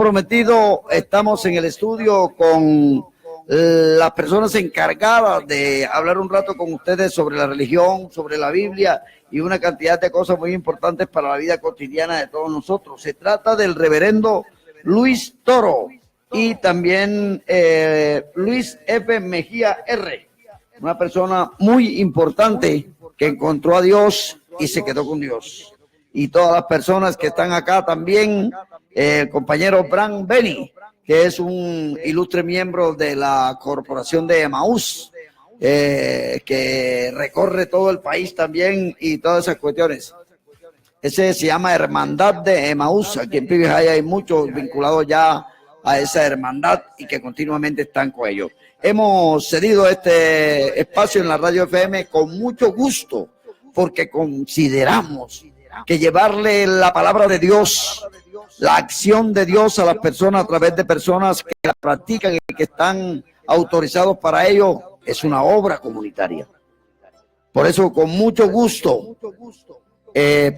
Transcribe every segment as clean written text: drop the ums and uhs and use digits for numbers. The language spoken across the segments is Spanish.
prometido, estamos en el estudio con las personas encargadas de hablar un rato con ustedes sobre la religión, sobre la Biblia y una cantidad de cosas muy importantes para la vida cotidiana de todos nosotros. Se trata del reverendo Luis Toro y también Luis F. Mejía R., una persona muy importante que encontró a Dios y se quedó con Dios. Y todas las personas que están acá también, el compañero Bran Benny, que es un ilustre miembro de la corporación de Emaús, que recorre todo el país también y todas esas cuestiones. Ese se llama Hermandad de Emaús. Aquí en Pibijay hay muchos vinculados ya a esa hermandad y que continuamente están con ellos. Hemos cedido este espacio en la Radio FM con mucho gusto, porque consideramos que llevarle la palabra de Dios, la acción de Dios a las personas a través de personas que la practican y que están autorizados para ello, es una obra comunitaria. Por eso, con mucho gusto,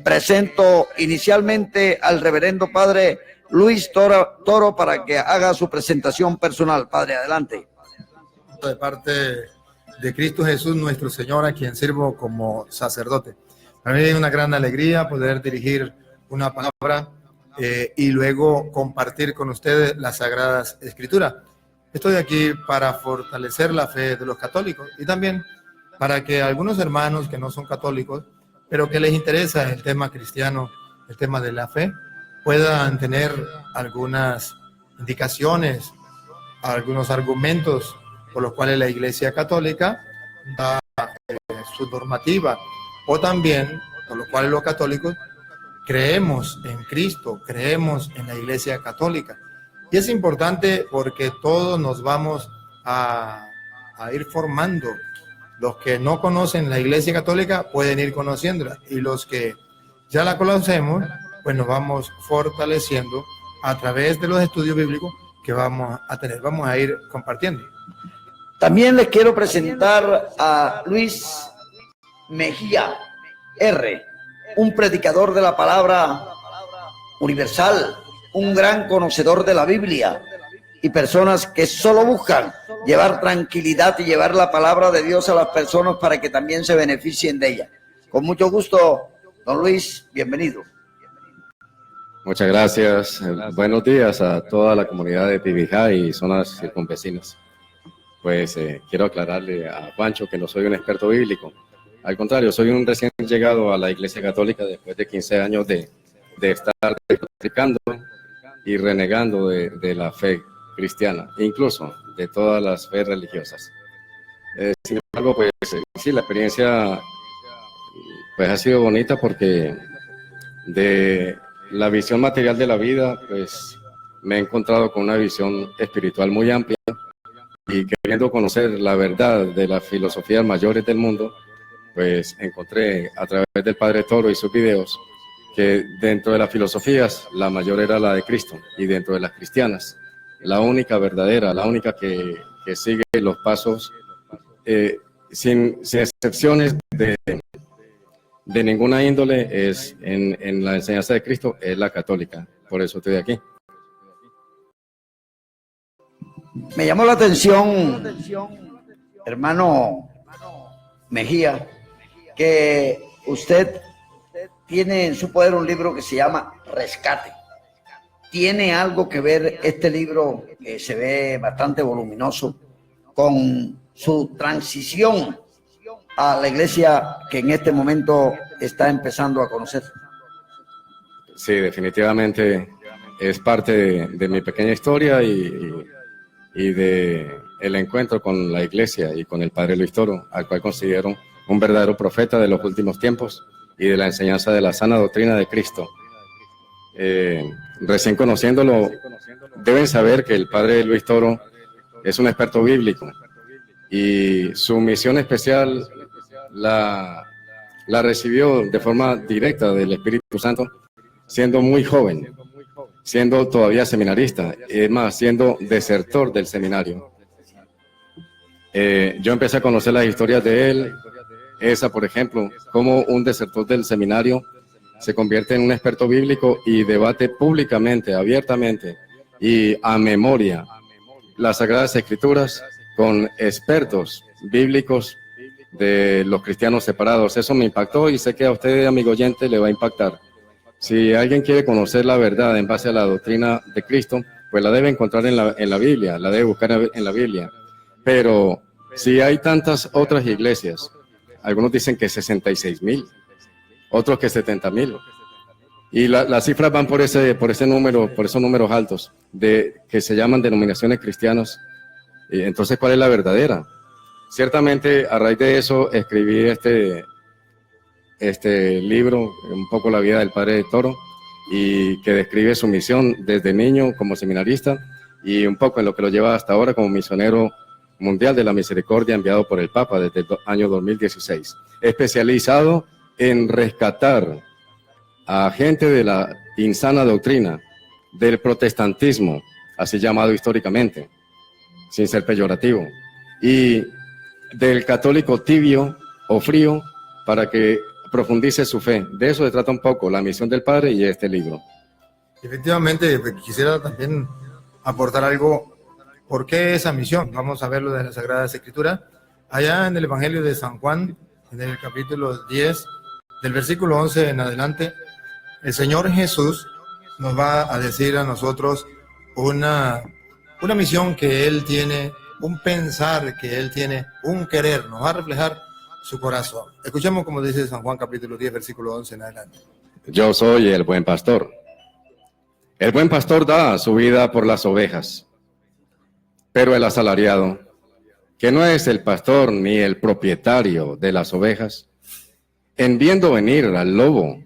presento inicialmente al reverendo padre Luis Toro para que haga su presentación personal. Padre, adelante. De parte de Cristo Jesús, nuestro Señor, a quien sirvo como sacerdote. Para mí es una gran alegría poder dirigir una palabra y luego compartir con ustedes las Sagradas Escrituras. Estoy aquí para fortalecer la fe de los católicos y también para que algunos hermanos que no son católicos, pero que les interesa el tema cristiano, el tema de la fe, puedan tener algunas indicaciones, algunos argumentos por los cuales la Iglesia Católica da su normativa, o también por los cuales los católicos creemos en Cristo, creemos en la Iglesia Católica. Y es importante porque todos nos vamos a ir formando. Los que no conocen la Iglesia Católica pueden ir conociéndola, y los que ya la conocemos, pues nos vamos fortaleciendo a través de los estudios bíblicos que vamos a tener. Vamos a ir compartiendo. También les quiero presentar a Luis Mejía R., un predicador de la palabra universal, un gran conocedor de la Biblia y personas que solo buscan llevar tranquilidad y llevar la palabra de Dios a las personas para que también se beneficien de ella. Con mucho gusto, don Luis, bienvenido. Muchas gracias. Buenos días a toda la comunidad de Pibijay y zonas circunvecinas. Pues quiero aclararle a Juancho que no soy un experto bíblico. Al contrario, soy un recién llegado a la Iglesia Católica después de 15 años de estar practicando y renegando de la fe cristiana, incluso de todas las fe religiosas. Sin embargo, pues sí, la experiencia pues ha sido bonita porque de la visión material de la vida, pues me he encontrado con una visión espiritual muy amplia, y queriendo conocer la verdad de las filosofías mayores del mundo, pues encontré a través del Padre Toro y sus videos que dentro de las filosofías la mayor era la de Cristo, y dentro de las cristianas la única verdadera, la única que sigue los pasos sin excepciones de ninguna índole es en la enseñanza de Cristo, es la católica. Por eso estoy aquí. Me llamó la atención, hermano Mejía, que usted tiene en su poder un libro que se llama Rescate. ¿Tiene algo que ver este libro, que se ve bastante voluminoso, con su transición a la iglesia que en este momento está empezando a conocer? Sí, definitivamente es parte de mi pequeña historia y de el encuentro con la iglesia y con el Padre Luis Toro, al cual considero un verdadero profeta de los últimos tiempos y de la enseñanza de la sana doctrina de Cristo. Recién conociéndolo, deben saber que el Padre Luis Toro es un experto bíblico, y su misión especial la recibió de forma directa del Espíritu Santo, siendo muy joven, siendo todavía seminarista, es más, siendo desertor del seminario. Yo empecé a conocer las historias de él, esa, por ejemplo, cómo un desertor del seminario se convierte en un experto bíblico y debate públicamente, abiertamente, y a memoria las Sagradas Escrituras con expertos bíblicos de los cristianos separados. Eso me impactó y sé que a usted, amigo oyente, le va a impactar. Si alguien quiere conocer la verdad en base a la doctrina de Cristo, pues la debe encontrar en la Biblia, la debe buscar en la Biblia. Pero si hay tantas otras iglesias, algunos dicen que 66,000, otros que 70,000. Y las cifras van por ese número, por esos números altos, que se llaman denominaciones cristianas. Y entonces, ¿cuál es la verdadera? Ciertamente, a raíz de eso, escribí este libro, un poco la vida del Padre Toro, y que describe su misión desde niño como seminarista, y un poco en lo que lo lleva hasta ahora como misionero mundial de la misericordia enviado por el Papa desde el año 2016, especializado en rescatar a gente de la insana doctrina del protestantismo, así llamado históricamente, sin ser peyorativo, y del católico tibio o frío, para que profundice su fe. De eso se trata un poco la misión del Padre y este libro. Efectivamente, quisiera también aportar algo. ¿Por qué esa misión? Vamos a ver lo de la Sagrada Escritura. Allá en el Evangelio de San Juan, en el capítulo 10, del versículo 11 en adelante, el Señor Jesús nos va a decir a nosotros una misión que Él tiene, un pensar que Él tiene, un querer, nos va a reflejar su corazón. Escuchemos como dice San Juan capítulo 10, versículo 11 en adelante. Yo soy el buen pastor. El buen pastor da su vida por las ovejas. Pero el asalariado, que no es el pastor ni el propietario de las ovejas, en viendo venir al lobo,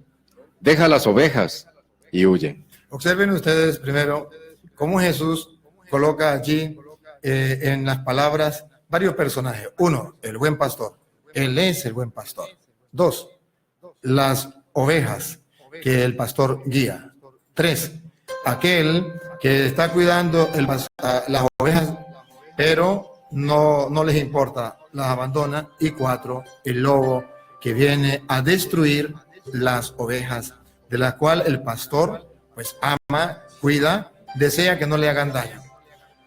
deja las ovejas y huye. Observen ustedes primero cómo Jesús coloca allí en las palabras varios personajes. Uno, el buen pastor. Él es el buen pastor. Dos, las ovejas que el pastor guía. Tres, aquel que está cuidando las ovejas, pero no les importa, las abandona. Y cuatro, el lobo que viene a destruir las ovejas, de las cuales el pastor pues ama, cuida, desea que no le hagan daño.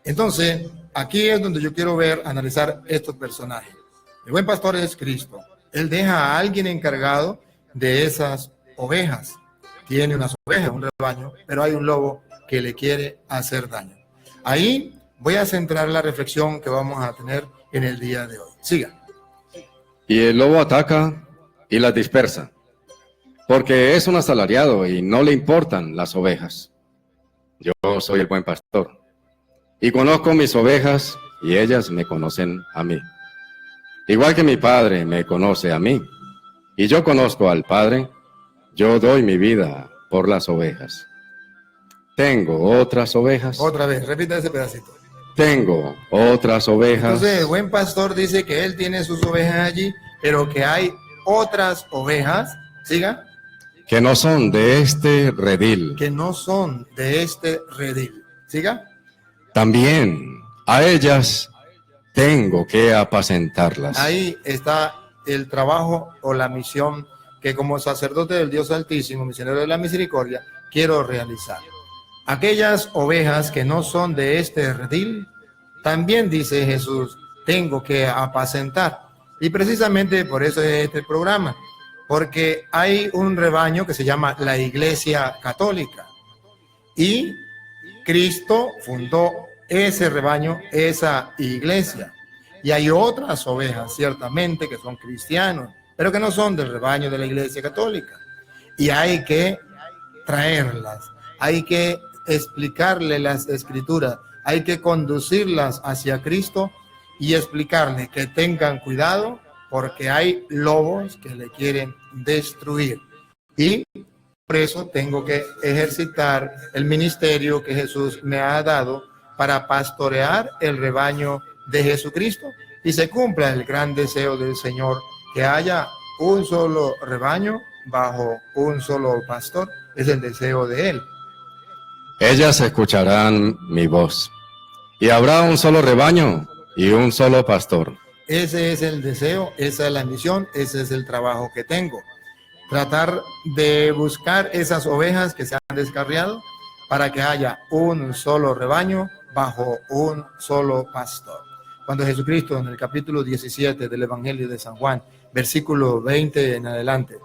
Entonces, aquí es donde yo quiero analizar estos personajes. El buen pastor es Cristo. Él deja a alguien encargado de esas ovejas. Tiene unas ovejas, un rebaño, pero hay un lobo que le quiere hacer daño. Ahí voy a centrar la reflexión que vamos a tener en el día de hoy. Siga. Y el lobo ataca y las dispersa, porque es un asalariado y no le importan las ovejas. Yo soy el buen pastor y conozco mis ovejas y ellas me conocen a mí. Igual que mi Padre me conoce a mí y yo conozco al Padre, yo doy mi vida por las ovejas. Tengo otras ovejas. Otra vez, repita ese pedacito. Tengo otras ovejas. Entonces el buen pastor dice que él tiene sus ovejas allí, pero que hay otras ovejas, siga, que no son de este redil. Que no son de este redil. Siga. También a ellas tengo que apacentarlas. Ahí está el trabajo o la misión que como sacerdote del Dios Altísimo, misionero de la misericordia, quiero realizar. Aquellas ovejas que no son de este redil, también dice Jesús, tengo que apacentar. Y precisamente por eso es este programa, porque hay un rebaño que se llama la Iglesia Católica. Y Cristo fundó ese rebaño, esa iglesia. Y hay otras ovejas, ciertamente, que son cristianos, pero que no son del rebaño de la Iglesia Católica. Y hay que traerlas, hay que explicarle las Escrituras, hay que conducirlas hacia Cristo y explicarle que tengan cuidado porque hay lobos que le quieren destruir. Y por eso tengo que ejercitar el ministerio que Jesús me ha dado para pastorear el rebaño de Jesucristo y se cumpla el gran deseo del Señor, que haya un solo rebaño bajo un solo pastor. Es el deseo de Él. Ellas escucharán mi voz y habrá un solo rebaño y un solo pastor. Ese es el deseo, esa es la misión, ese es el trabajo que tengo. Tratar de buscar esas ovejas que se han descarriado para que haya un solo rebaño bajo un solo pastor. Cuando Jesucristo en el capítulo 17 del Evangelio de San Juan, versículo 20 en adelante,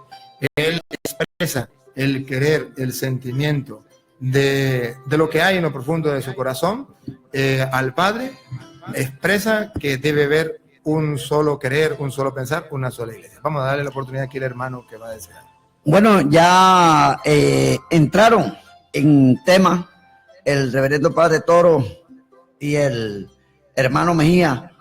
Él expresa el querer, el sentimiento de lo que hay en lo profundo de su corazón al Padre, expresa que debe haber un solo querer, un solo pensar, una sola iglesia. Vamos a darle la oportunidad aquí al hermano que va a decir algo. Bueno, ya entraron en tema el reverendo Padre Toro y el hermano Mejía,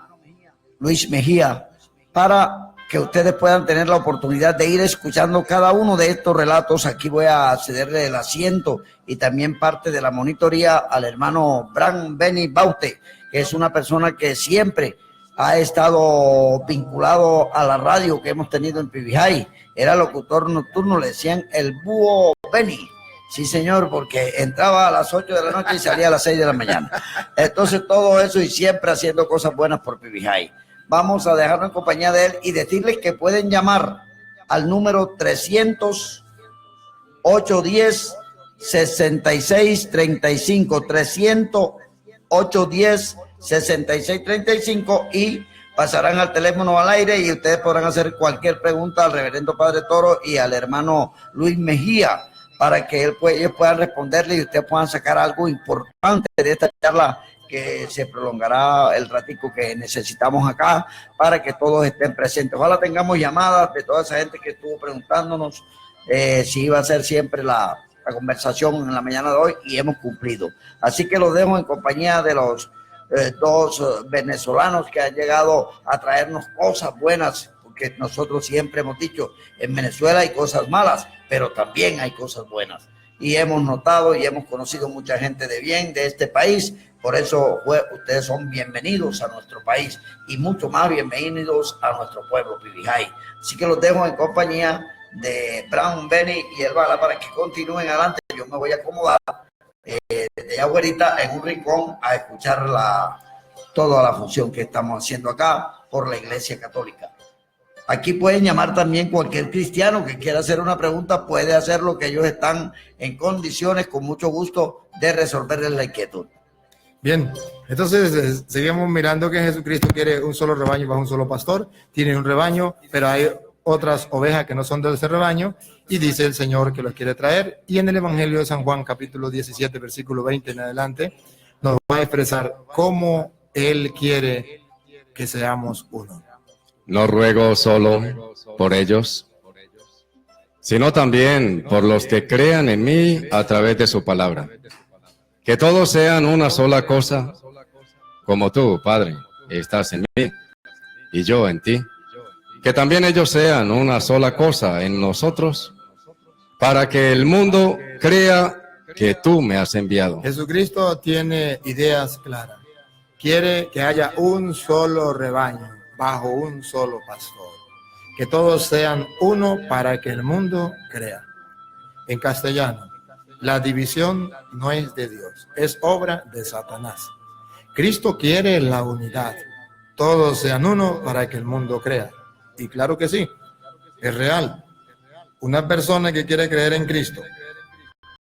Luis Mejía, para que ustedes puedan tener la oportunidad de ir escuchando cada uno de estos relatos. Aquí voy a cederle el asiento y también parte de la monitoría al hermano Bran Benny Baute, que es una persona que siempre ha estado vinculado a la radio que hemos tenido en Pibijay. Era locutor nocturno, le decían el búho Benny. Sí, señor, porque entraba a las 8 de la noche y salía a las 6 de la mañana. Entonces, todo eso y siempre haciendo cosas buenas por Pibijay. Vamos a dejarlo en compañía de él y decirles que pueden llamar al número 300-810-6635, 300-810-6635 y pasarán al teléfono al aire y ustedes podrán hacer cualquier pregunta al reverendo Padre Toro y al hermano Luis Mejía para que ellos puedan responderle y ustedes puedan sacar algo importante de esta charla que se prolongará el ratico que necesitamos acá para que todos estén presentes. Ojalá tengamos llamadas de toda esa gente que estuvo preguntándonos si iba a ser siempre la conversación en la mañana de hoy y hemos cumplido. Así que los dejo en compañía de los dos venezolanos que han llegado a traernos cosas buenas, porque nosotros siempre hemos dicho, en Venezuela hay cosas malas, pero también hay cosas buenas. Y hemos notado y hemos conocido mucha gente de bien de este país. Por eso ustedes son bienvenidos a nuestro país y mucho más bienvenidos a nuestro pueblo Pibijay. Así que los dejo en compañía de Brown, Benny y el Bala para que continúen adelante. Yo me voy a acomodar de abuelita en un rincón a escuchar toda la función que estamos haciendo acá por la Iglesia Católica. Aquí pueden llamar también cualquier cristiano que quiera hacer una pregunta, puede hacerlo, que ellos están en condiciones con mucho gusto de resolverles la inquietud. Bien, entonces seguimos mirando que Jesucristo quiere un solo rebaño bajo un solo pastor. Tiene un rebaño, pero hay otras ovejas que no son de ese rebaño y dice el Señor que los quiere traer. Y en el Evangelio de San Juan, capítulo 17, versículo 20 en adelante, nos va a expresar cómo Él quiere que seamos uno. No ruego solo por ellos, sino también por los que crean en mí a través de su palabra. Que todos sean una sola cosa, como tú, Padre, estás en mí y yo en ti. Que también ellos sean una sola cosa en nosotros, para que el mundo crea que tú me has enviado. Jesucristo tiene ideas claras. Quiere que haya un solo rebaño bajo un solo pastor. Que todos sean uno para que el mundo crea. En castellano, la división no es de Dios, es obra de Satanás. Cristo quiere la unidad. Todos sean uno para que el mundo crea. Y claro que sí, es real. Una persona que quiere creer en Cristo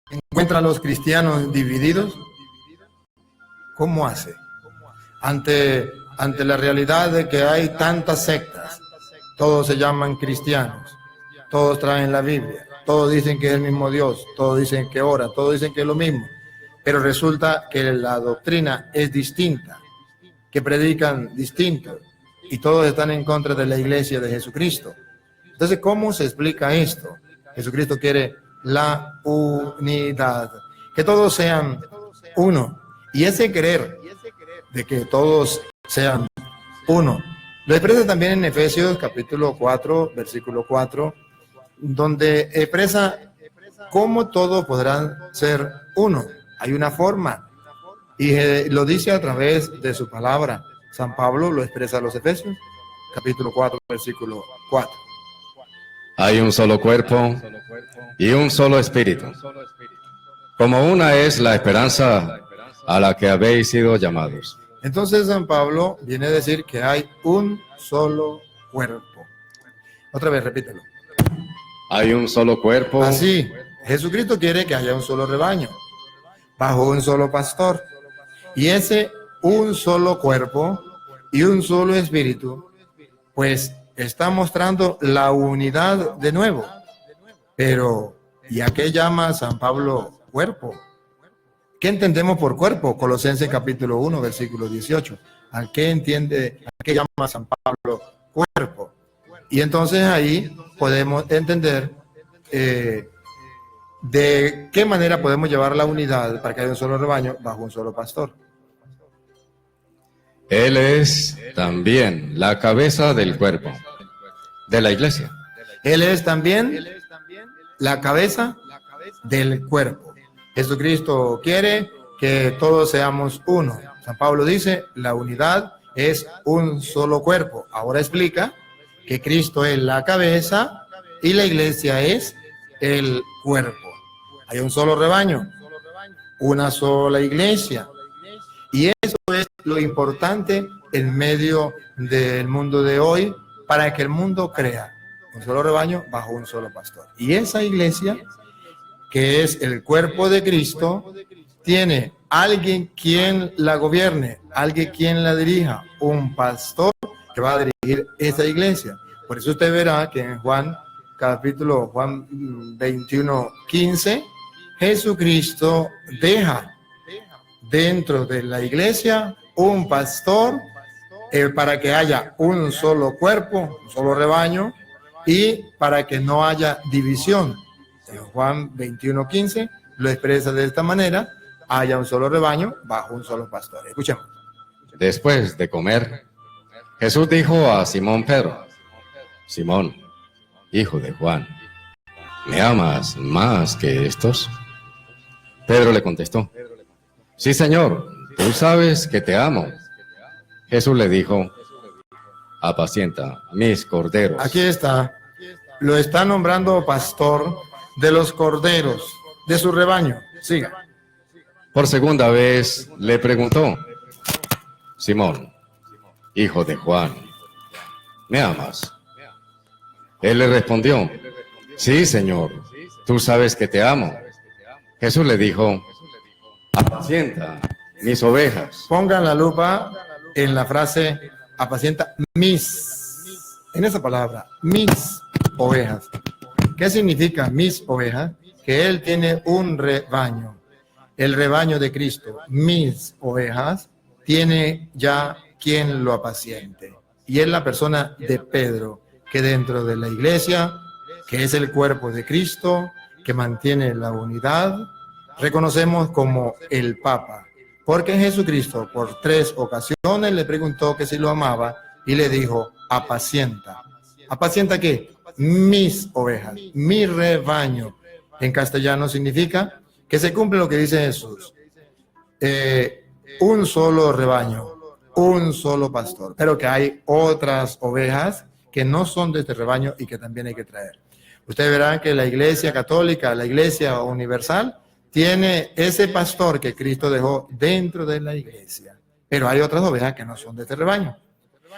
encuentra a los cristianos divididos. ¿Cómo hace? Ante la realidad de que hay tantas sectas, todos se llaman cristianos, todos traen la Biblia, todos dicen que es el mismo Dios, todos dicen que ora, todos dicen que es lo mismo, pero resulta que la doctrina es distinta, que predican distinto y todos están en contra de la iglesia de Jesucristo. Entonces, ¿cómo se explica esto? Jesucristo quiere la unidad, que todos sean uno, y ese querer de que todos sean uno lo expresa también en Efesios capítulo 4, versículo 4, donde expresa cómo todos podrán ser uno. Hay una forma y lo dice a través de su palabra. San Pablo lo expresa a los Efesios capítulo 4, versículo 4. Hay un solo cuerpo y un solo espíritu, como una es la esperanza a la que habéis sido llamados. Entonces San Pablo viene a decir que hay un solo cuerpo. Otra vez, repítelo. Hay un solo cuerpo. Así, Jesucristo quiere que haya un solo rebaño. bajo un solo pastor. Y ese un solo cuerpo y un solo espíritu, pues está mostrando la unidad de nuevo. Pero, ¿y a qué llama San Pablo cuerpo? ¿Qué entendemos por cuerpo? Colosenses capítulo 1, versículo 18. ¿A qué llama San Pablo cuerpo? Y entonces ahí podemos entender de qué manera podemos llevar la unidad para que haya un solo rebaño bajo un solo pastor. Él es también la cabeza del cuerpo, de la iglesia. Él es también la cabeza del cuerpo. Jesucristo quiere que todos seamos uno. San Pablo dice, la unidad es un solo cuerpo. Ahora explica que Cristo es la cabeza y la iglesia es el cuerpo. Hay un solo rebaño, una sola iglesia. Y eso es lo importante en medio del mundo de hoy para que el mundo crea un solo rebaño bajo un solo pastor. Y esa iglesia, que es el cuerpo de Cristo, tiene alguien quien la gobierne, alguien quien la dirija, un pastor que va a dirigir esa iglesia. Por eso usted verá que en Juan 21, 15, Jesucristo deja dentro de la iglesia un pastor para que haya un solo cuerpo, un solo rebaño, y para que no haya división. En Juan 21, 15 lo expresa de esta manera: haya un solo rebaño bajo un solo pastor. Escuchemos. Después de comer, Jesús dijo a Simón Pedro: Simón, hijo de Juan, ¿me amas más que estos? Pedro le contestó: sí, Señor, tú sabes que te amo. Jesús le dijo: apacienta mis corderos. Aquí está, lo está nombrando pastor de los corderos, de su rebaño. Siga. Por segunda vez le preguntó: Simón, hijo de Juan, ¿me amas? Él le respondió: sí, Señor, tú sabes que te amo. Jesús le dijo: apacienta mis ovejas. Pongan la lupa en la frase apacienta en esa palabra, mis ovejas. ¿Qué significa mis ovejas? Que Él tiene un rebaño, el rebaño de Cristo. Mis ovejas tiene ya quien lo apaciente. Y es la persona de Pedro, que dentro de la iglesia, que es el cuerpo de Cristo, que mantiene la unidad, reconocemos como el Papa. Porque Jesucristo por 3 ocasiones le preguntó que si lo amaba y le dijo: apacienta. ¿Apacienta qué? Mis ovejas, mi rebaño. En castellano significa que se cumple lo que dice Jesús. Un solo rebaño, un solo pastor. Pero que hay otras ovejas que no son de este rebaño y que también hay que traer. Ustedes verán que la iglesia católica, la iglesia universal, tiene ese pastor que Cristo dejó dentro de la iglesia. Pero hay otras ovejas que no son de este rebaño.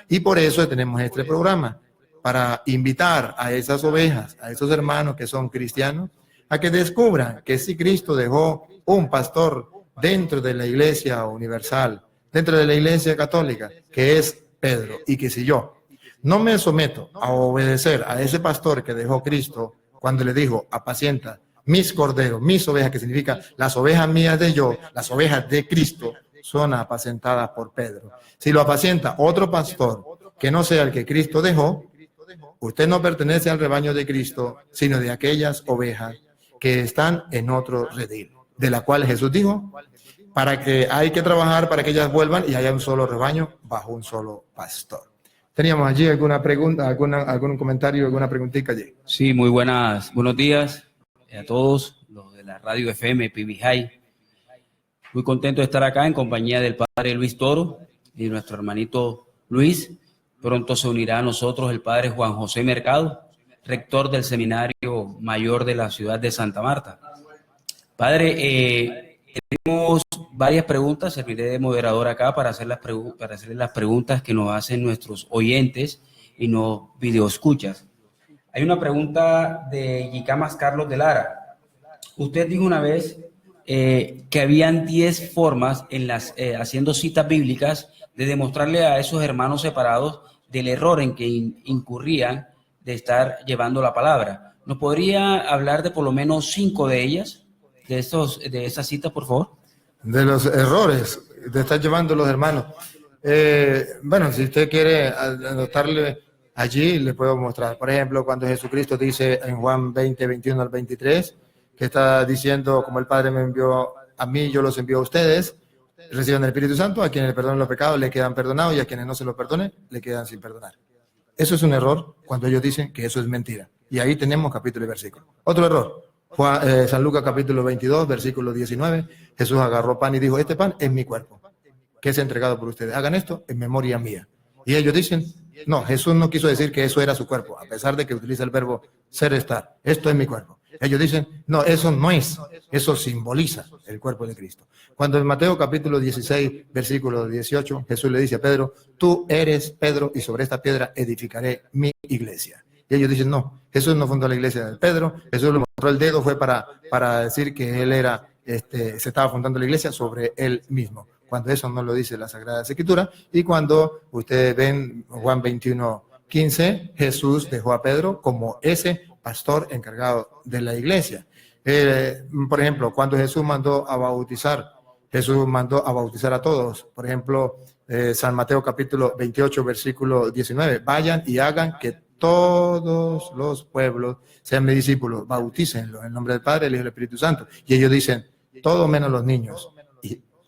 Y por eso tenemos este programa, para invitar a esas ovejas, a esos hermanos que son cristianos, a que descubran que si Cristo dejó un pastor dentro de la iglesia universal, dentro de la iglesia católica, que es Pedro, y que si yo no me someto a obedecer a ese pastor que dejó Cristo cuando le dijo: apacienta mis corderos, mis ovejas, que significa las ovejas mías de yo, las ovejas de Cristo, son apacentadas por Pedro. Si lo apacienta otro pastor que no sea el que Cristo dejó, usted no pertenece al rebaño de Cristo, sino de aquellas ovejas que están en otro redil, de la cual Jesús dijo para que hay que trabajar para que ellas vuelvan y haya un solo rebaño bajo un solo pastor. ¿Teníamos allí alguna pregunta, algún comentario, alguna preguntita allí? Sí, buenos días a todos los de la radio FM PBJ. Muy contento de estar acá en compañía del padre Luis Toro y nuestro hermanito Luis. Pronto se unirá a nosotros el padre Juan José Mercado, rector del Seminario Mayor de la ciudad de Santa Marta. Padre, tenemos varias preguntas, serviré de moderador acá para hacerles las preguntas que nos hacen nuestros oyentes y nos videoescuchas. Hay una pregunta de Yicamas Carlos de Lara. Usted dijo una vez que habían 10 formas en haciendo citas bíblicas de demostrarle a esos hermanos separados del error en que incurrían de estar llevando la palabra. ¿Nos podría hablar de por lo menos 5 de ellas, de esas citas, por favor? De los errores de estar llevando los hermanos. Bueno, si usted quiere anotarle allí, le puedo mostrar. Por ejemplo, cuando Jesucristo dice en Juan 20, 21 al 23, que está diciendo, como el Padre me envió a mí, yo los envío a ustedes, reciban el Espíritu Santo, a quienes le perdonen los pecados le quedan perdonados y a quienes no se los perdone le quedan sin perdonar. Eso es un error cuando ellos dicen que eso es mentira. Y ahí tenemos capítulo y versículo. Otro error, San Lucas capítulo 22, versículo 19, Jesús agarró pan y dijo, este pan es mi cuerpo, que es entregado por ustedes. Hagan esto en memoria mía. Y ellos dicen, no, Jesús no quiso decir que eso era su cuerpo, a pesar de que utiliza el verbo ser, estar. Esto es mi cuerpo. Ellos dicen, no, eso no es, eso simboliza el cuerpo de Cristo. Cuando en Mateo capítulo 16, versículo 18, Jesús le dice a Pedro, tú eres Pedro y sobre esta piedra edificaré mi iglesia. Y ellos dicen, no, Jesús no fundó la iglesia de Pedro, Jesús le mostró el dedo, fue para decir que él era, se estaba fundando la iglesia sobre él mismo, cuando eso no lo dice la Sagrada Escritura. Y cuando ustedes ven Juan 21, 15, Jesús dejó a Pedro como ese pastor encargado de la iglesia. Por ejemplo, cuando Jesús mandó a bautizar a todos. Por ejemplo, San Mateo capítulo 28, versículo 19. Vayan y hagan que todos los pueblos sean mis discípulos. Bautícenlos en el nombre del Padre, del Hijo y del Espíritu Santo. Y ellos dicen, todo menos los niños.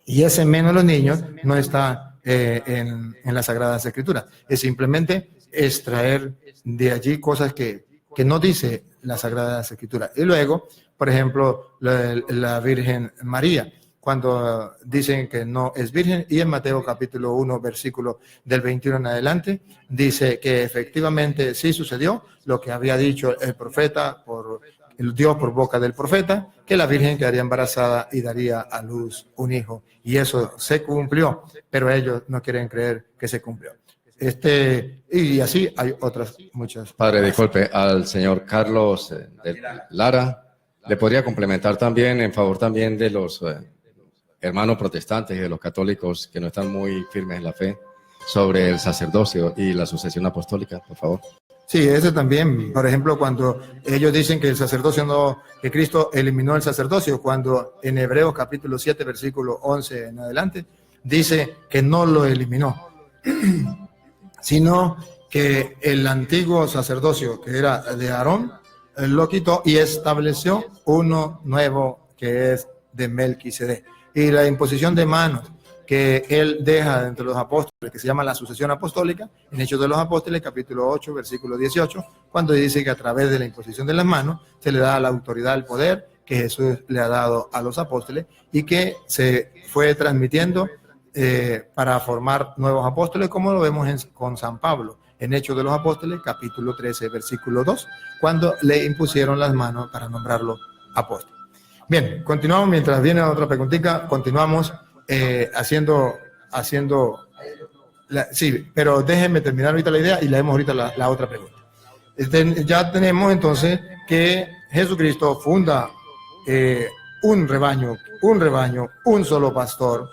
Y ese menos los niños no está en las Sagradas Escrituras. Es simplemente extraer de allí cosas que no dice la Sagrada Escritura. Y luego, por ejemplo, la Virgen María, cuando dicen que no es virgen, y en Mateo capítulo 1, versículo del 21 en adelante, dice que efectivamente sí sucedió lo que había dicho el profeta, el Dios por boca del profeta, que la Virgen quedaría embarazada y daría a luz un hijo. Y eso se cumplió, pero ellos no quieren creer que se cumplió. Y así hay otras muchas. Padre, disculpe, al señor Carlos de Lara, ¿le podría complementar también en favor también de los hermanos protestantes y de los católicos que no están muy firmes en la fe sobre el sacerdocio y la sucesión apostólica, por favor? Sí, ese también. Por ejemplo, cuando ellos dicen que el sacerdocio que Cristo eliminó el sacerdocio, cuando en Hebreos capítulo 7, versículo 11 en adelante, dice que no lo eliminó, sino que el antiguo sacerdocio que era de Aarón lo quitó y estableció uno nuevo que es de Melquisedec. Y la imposición de manos que él deja entre los apóstoles, que se llama la sucesión apostólica, en Hechos de los Apóstoles, capítulo 8, versículo 18, cuando dice que a través de la imposición de las manos se le da la autoridad, el poder que Jesús le ha dado a los apóstoles y que se fue transmitiendo para formar nuevos apóstoles, como lo vemos con San Pablo, en Hechos de los Apóstoles, capítulo 13, versículo 2, cuando le impusieron las manos para nombrarlo apóstol. Bien, continuamos, mientras viene otra preguntita, continuamos sí, pero déjenme terminar ahorita la idea y leemos ahorita la otra pregunta. Ya tenemos entonces que Jesucristo funda un rebaño, un solo pastor,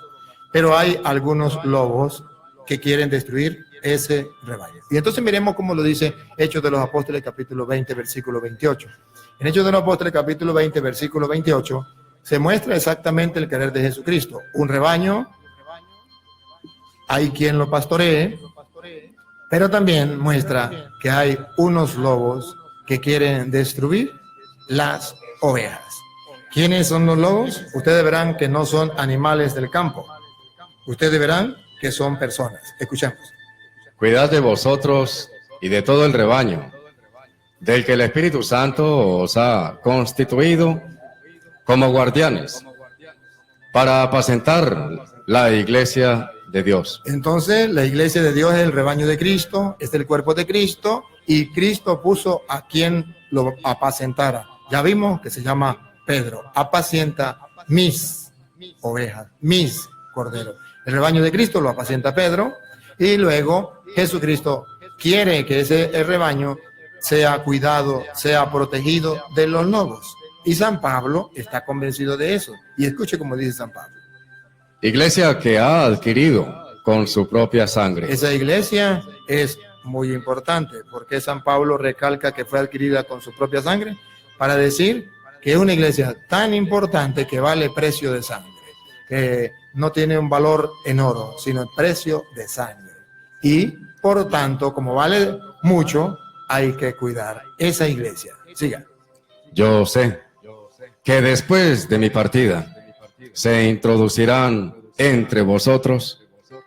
pero hay algunos lobos que quieren destruir ese rebaño. Y entonces miremos cómo lo dice Hechos de los Apóstoles, capítulo 20, versículo 28. En Hechos de los Apóstoles, capítulo 20, versículo 28, se muestra exactamente el querer de Jesucristo. Un rebaño, hay quien lo pastoree, pero también muestra que hay unos lobos que quieren destruir las ovejas. ¿Quiénes son los lobos? Ustedes verán que no son animales del campo. Ustedes verán que son personas. Escuchemos. Cuidad de vosotros y de todo el rebaño, del que el Espíritu Santo os ha constituido como guardianes, para apacentar la iglesia de Dios. Entonces, la iglesia de Dios es el rebaño de Cristo, es el cuerpo de Cristo, y Cristo puso a quien lo apacentara. Ya vimos que se llama Pedro. Apacienta mis ovejas, mis corderos. El rebaño de Cristo lo apacienta Pedro, y luego Jesucristo quiere que ese rebaño sea cuidado, sea protegido de los lobos. Y San Pablo está convencido de eso. Y escuche cómo dice San Pablo. Iglesia que ha adquirido con su propia sangre. Esa iglesia es muy importante. Porque San Pablo recalca que fue adquirida con su propia sangre para decir que es una iglesia tan importante que vale precio de sangre. Que no tiene un valor en oro, sino el precio de sangre. Y por tanto, como vale mucho, hay que cuidar esa iglesia. Siga. Yo sé que después de mi partida se introducirán entre vosotros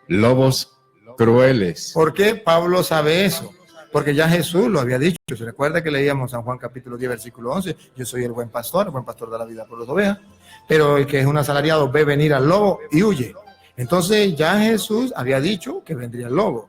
lobos crueles. ¿Por qué Pablo sabe eso? Porque ya Jesús lo había dicho. Se recuerda que leíamos San Juan capítulo 10, versículo 11. Yo soy el buen pastor de la vida por las ovejas. Pero el que es un asalariado ve venir al lobo y huye. Entonces ya Jesús había dicho que vendría el lobo.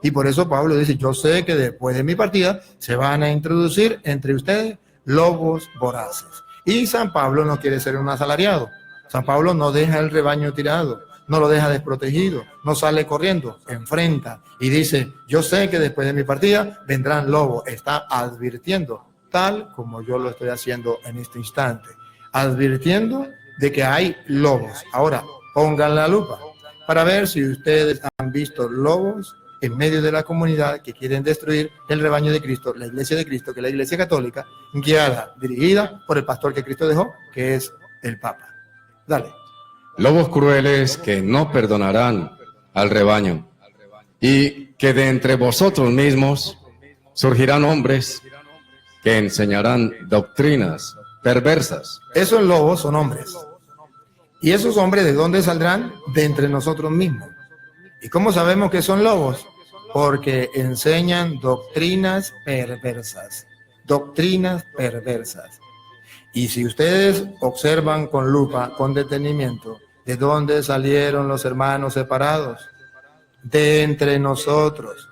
Y por eso Pablo dice, yo sé que después de mi partida se van a introducir entre ustedes lobos voraces. Y San Pablo no quiere ser un asalariado. San Pablo no deja el rebaño tirado, no lo deja desprotegido, no sale corriendo, enfrenta y dice, yo sé que después de mi partida vendrán lobos. Está advirtiendo, tal como yo lo estoy haciendo en este instante, advirtiendo de que hay lobos. Ahora, pongan la lupa para ver si ustedes han visto lobos en medio de la comunidad que quieren destruir el rebaño de Cristo, la iglesia de Cristo, que es la iglesia católica, guiada, dirigida por el pastor que Cristo dejó, que es el Papa. Dale. Lobos crueles que no perdonarán al rebaño, y que de entre vosotros mismos surgirán hombres que enseñarán doctrinas perversas. Esos lobos son hombres. ¿Y esos hombres de dónde saldrán? De entre nosotros mismos. ¿Y cómo sabemos que son lobos? Porque enseñan doctrinas perversas. Doctrinas perversas. Y si ustedes observan con lupa, con detenimiento, ¿de dónde salieron los hermanos separados? De entre nosotros.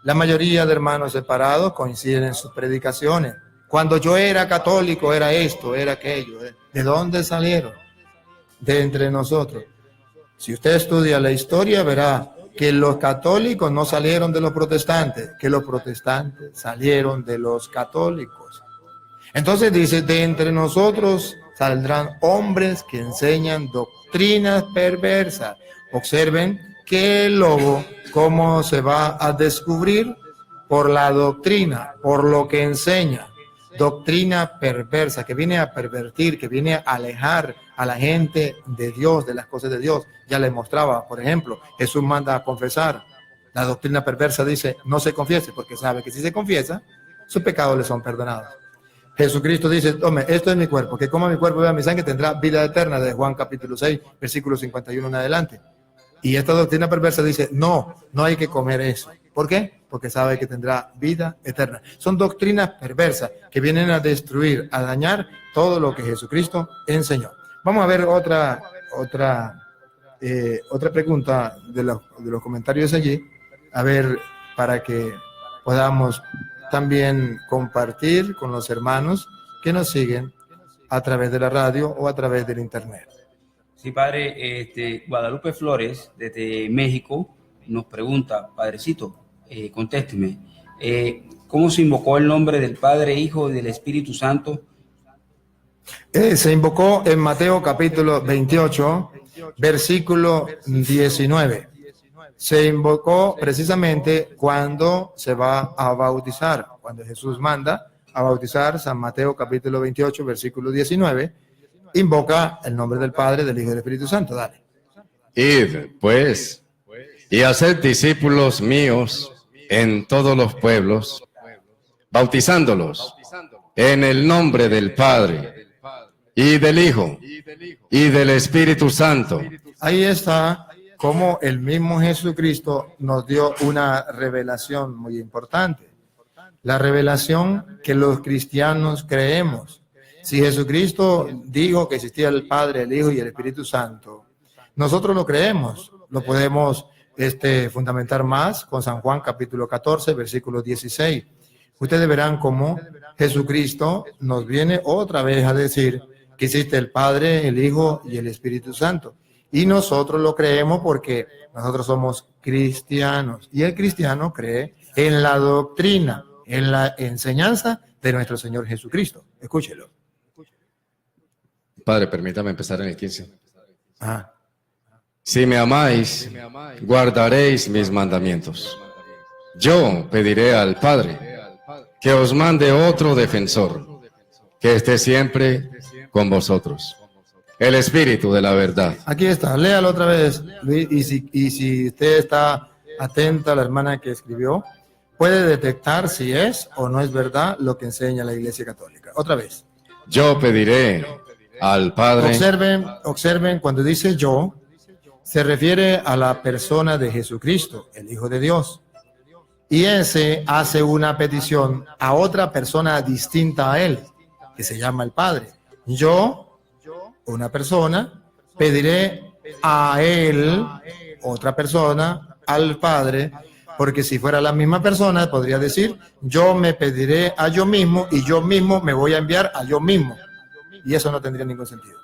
La mayoría de hermanos separados coinciden en sus predicaciones. Cuando yo era católico, era esto, era aquello. ¿De dónde salieron? De entre nosotros. Si usted estudia la historia, verá que los católicos no salieron de los protestantes, que los protestantes salieron de los católicos. Entonces dice, de entre nosotros saldrán hombres que enseñan doctrinas perversas. Observen que el lobo, ¿cómo se va a descubrir? Por la doctrina, por lo que enseña. Doctrina perversa, que viene a pervertir, que viene a alejar a la gente de Dios, de las cosas de Dios. Ya les mostraba, por ejemplo, Jesús manda a confesar. La doctrina perversa dice, no se confiese, porque sabe que si se confiesa, sus pecados le son perdonados. Jesucristo dice, tome, esto es mi cuerpo, que coma mi cuerpo y beba mi sangre, tendrá vida eterna, de Juan capítulo 6, versículo 51 en adelante. Y esta doctrina perversa dice, no hay que comer eso. ¿Por qué? Porque sabe que tendrá vida eterna. Son doctrinas perversas que vienen a destruir, a dañar todo lo que Jesucristo enseñó. Vamos a ver otra pregunta de los comentarios allí, a ver, para que podamos también compartir con los hermanos que nos siguen a través de la radio o a través del internet. Sí, padre, Guadalupe Flores, desde México, nos pregunta, padrecito, contésteme, ¿cómo se invocó el nombre del Padre, Hijo y del Espíritu Santo? Se invocó en Mateo capítulo 28, versículo 19. Se invocó precisamente cuando se va a bautizar, cuando Jesús manda a bautizar. San Mateo capítulo 28, versículo 19, invoca el nombre del Padre, del Hijo y del Espíritu Santo. Dale. Id, pues, y haced discípulos míos en todos los pueblos, bautizándolos en el nombre del Padre, y del Hijo, y del Espíritu Santo. Ahí está como el mismo Jesucristo nos dio una revelación muy importante. La revelación que los cristianos creemos. Si Jesucristo dijo que existía el Padre, el Hijo y el Espíritu Santo, nosotros lo creemos. Lo podemos fundamentar más con San Juan capítulo 14, versículo 16. Ustedes verán cómo Jesucristo nos viene otra vez a decir que existe el Padre, el Hijo y el Espíritu Santo. Y nosotros lo creemos porque nosotros somos cristianos. Y el cristiano cree en la doctrina, en la enseñanza de nuestro Señor Jesucristo. Escúchelo. Padre, permítame empezar en el 15. Ah, Si me amáis, guardaréis mis mandamientos. Yo pediré al Padre que os mande otro defensor, que esté siempre con vosotros. El Espíritu de la verdad. aquí está, léalo otra vez, Luis, y si usted está atenta a la hermana que escribió, puede detectar si es o no es verdad lo que enseña la Iglesia Católica. Otra vez. Yo pediré al Padre. Observen, cuando dice yo, se refiere a la persona de Jesucristo, el Hijo de Dios. Y ese hace una petición a otra persona distinta a él, que se llama el Padre. Yo, una persona, pediré a él, otra persona, al Padre, porque si fuera la misma persona, podría decir, yo me pediré a yo mismo y yo mismo me voy a enviar a yo mismo. Y eso no tendría ningún sentido.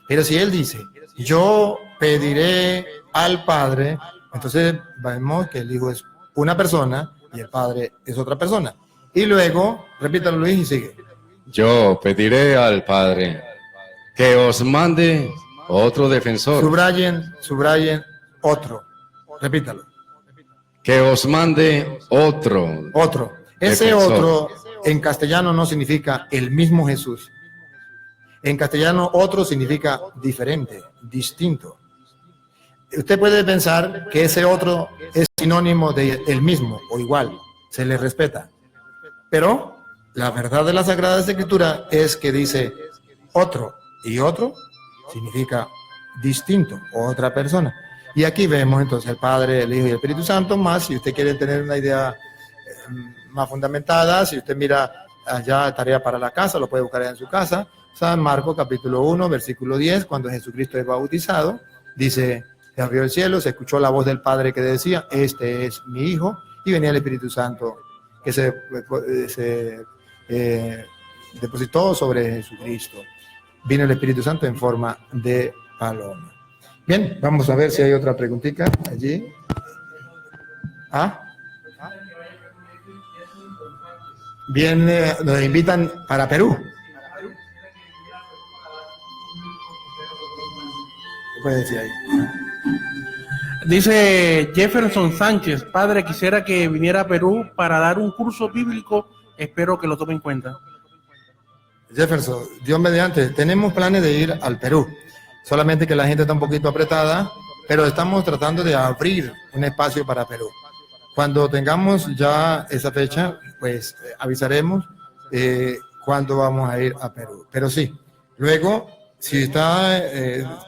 Pero si él dice, yo pediré al Padre, entonces vemos que el Hijo es una persona y el Padre es otra persona. Y luego, repítalo Luis y sigue. Yo pediré al Padre que os mande otro defensor. Subrayen otro. Repítalo. Que os mande otro. Otro. Ese defensor. otro en castellano no significa el mismo Jesús. En castellano otro significa diferente, distinto. Usted puede pensar que ese otro es sinónimo de el mismo o igual, se le respeta. Pero la verdad de la Sagrada Escritura es que dice otro, y otro significa distinto, otra persona. Y aquí vemos entonces el Padre, el Hijo y el Espíritu Santo, más si usted quiere tener una idea más fundamentada, si usted mira allá tarea para la casa, lo puede buscar allá en su casa, San Marcos capítulo 1, versículo 10, cuando Jesucristo es bautizado, dice, se abrió el cielo, se escuchó la voz del Padre que decía, este es mi Hijo, y venía el Espíritu Santo que se depositó sobre Jesucristo. Vino el Espíritu Santo en forma de paloma. Bien, vamos a ver si hay otra preguntita allí. ¿Ah? Bien, nos invitan para Perú. ¿Qué puede decir ahí? Dice Jefferson Sánchez, padre, quisiera que viniera a Perú para dar un curso bíblico, espero que lo tome en cuenta. Jefferson, Dios mediante, tenemos planes de ir al Perú, solamente que la gente está un poquito apretada, pero estamos tratando de abrir un espacio para Perú. Cuando tengamos ya esa fecha, pues avisaremos cuándo vamos a ir a Perú. Pero sí, luego, si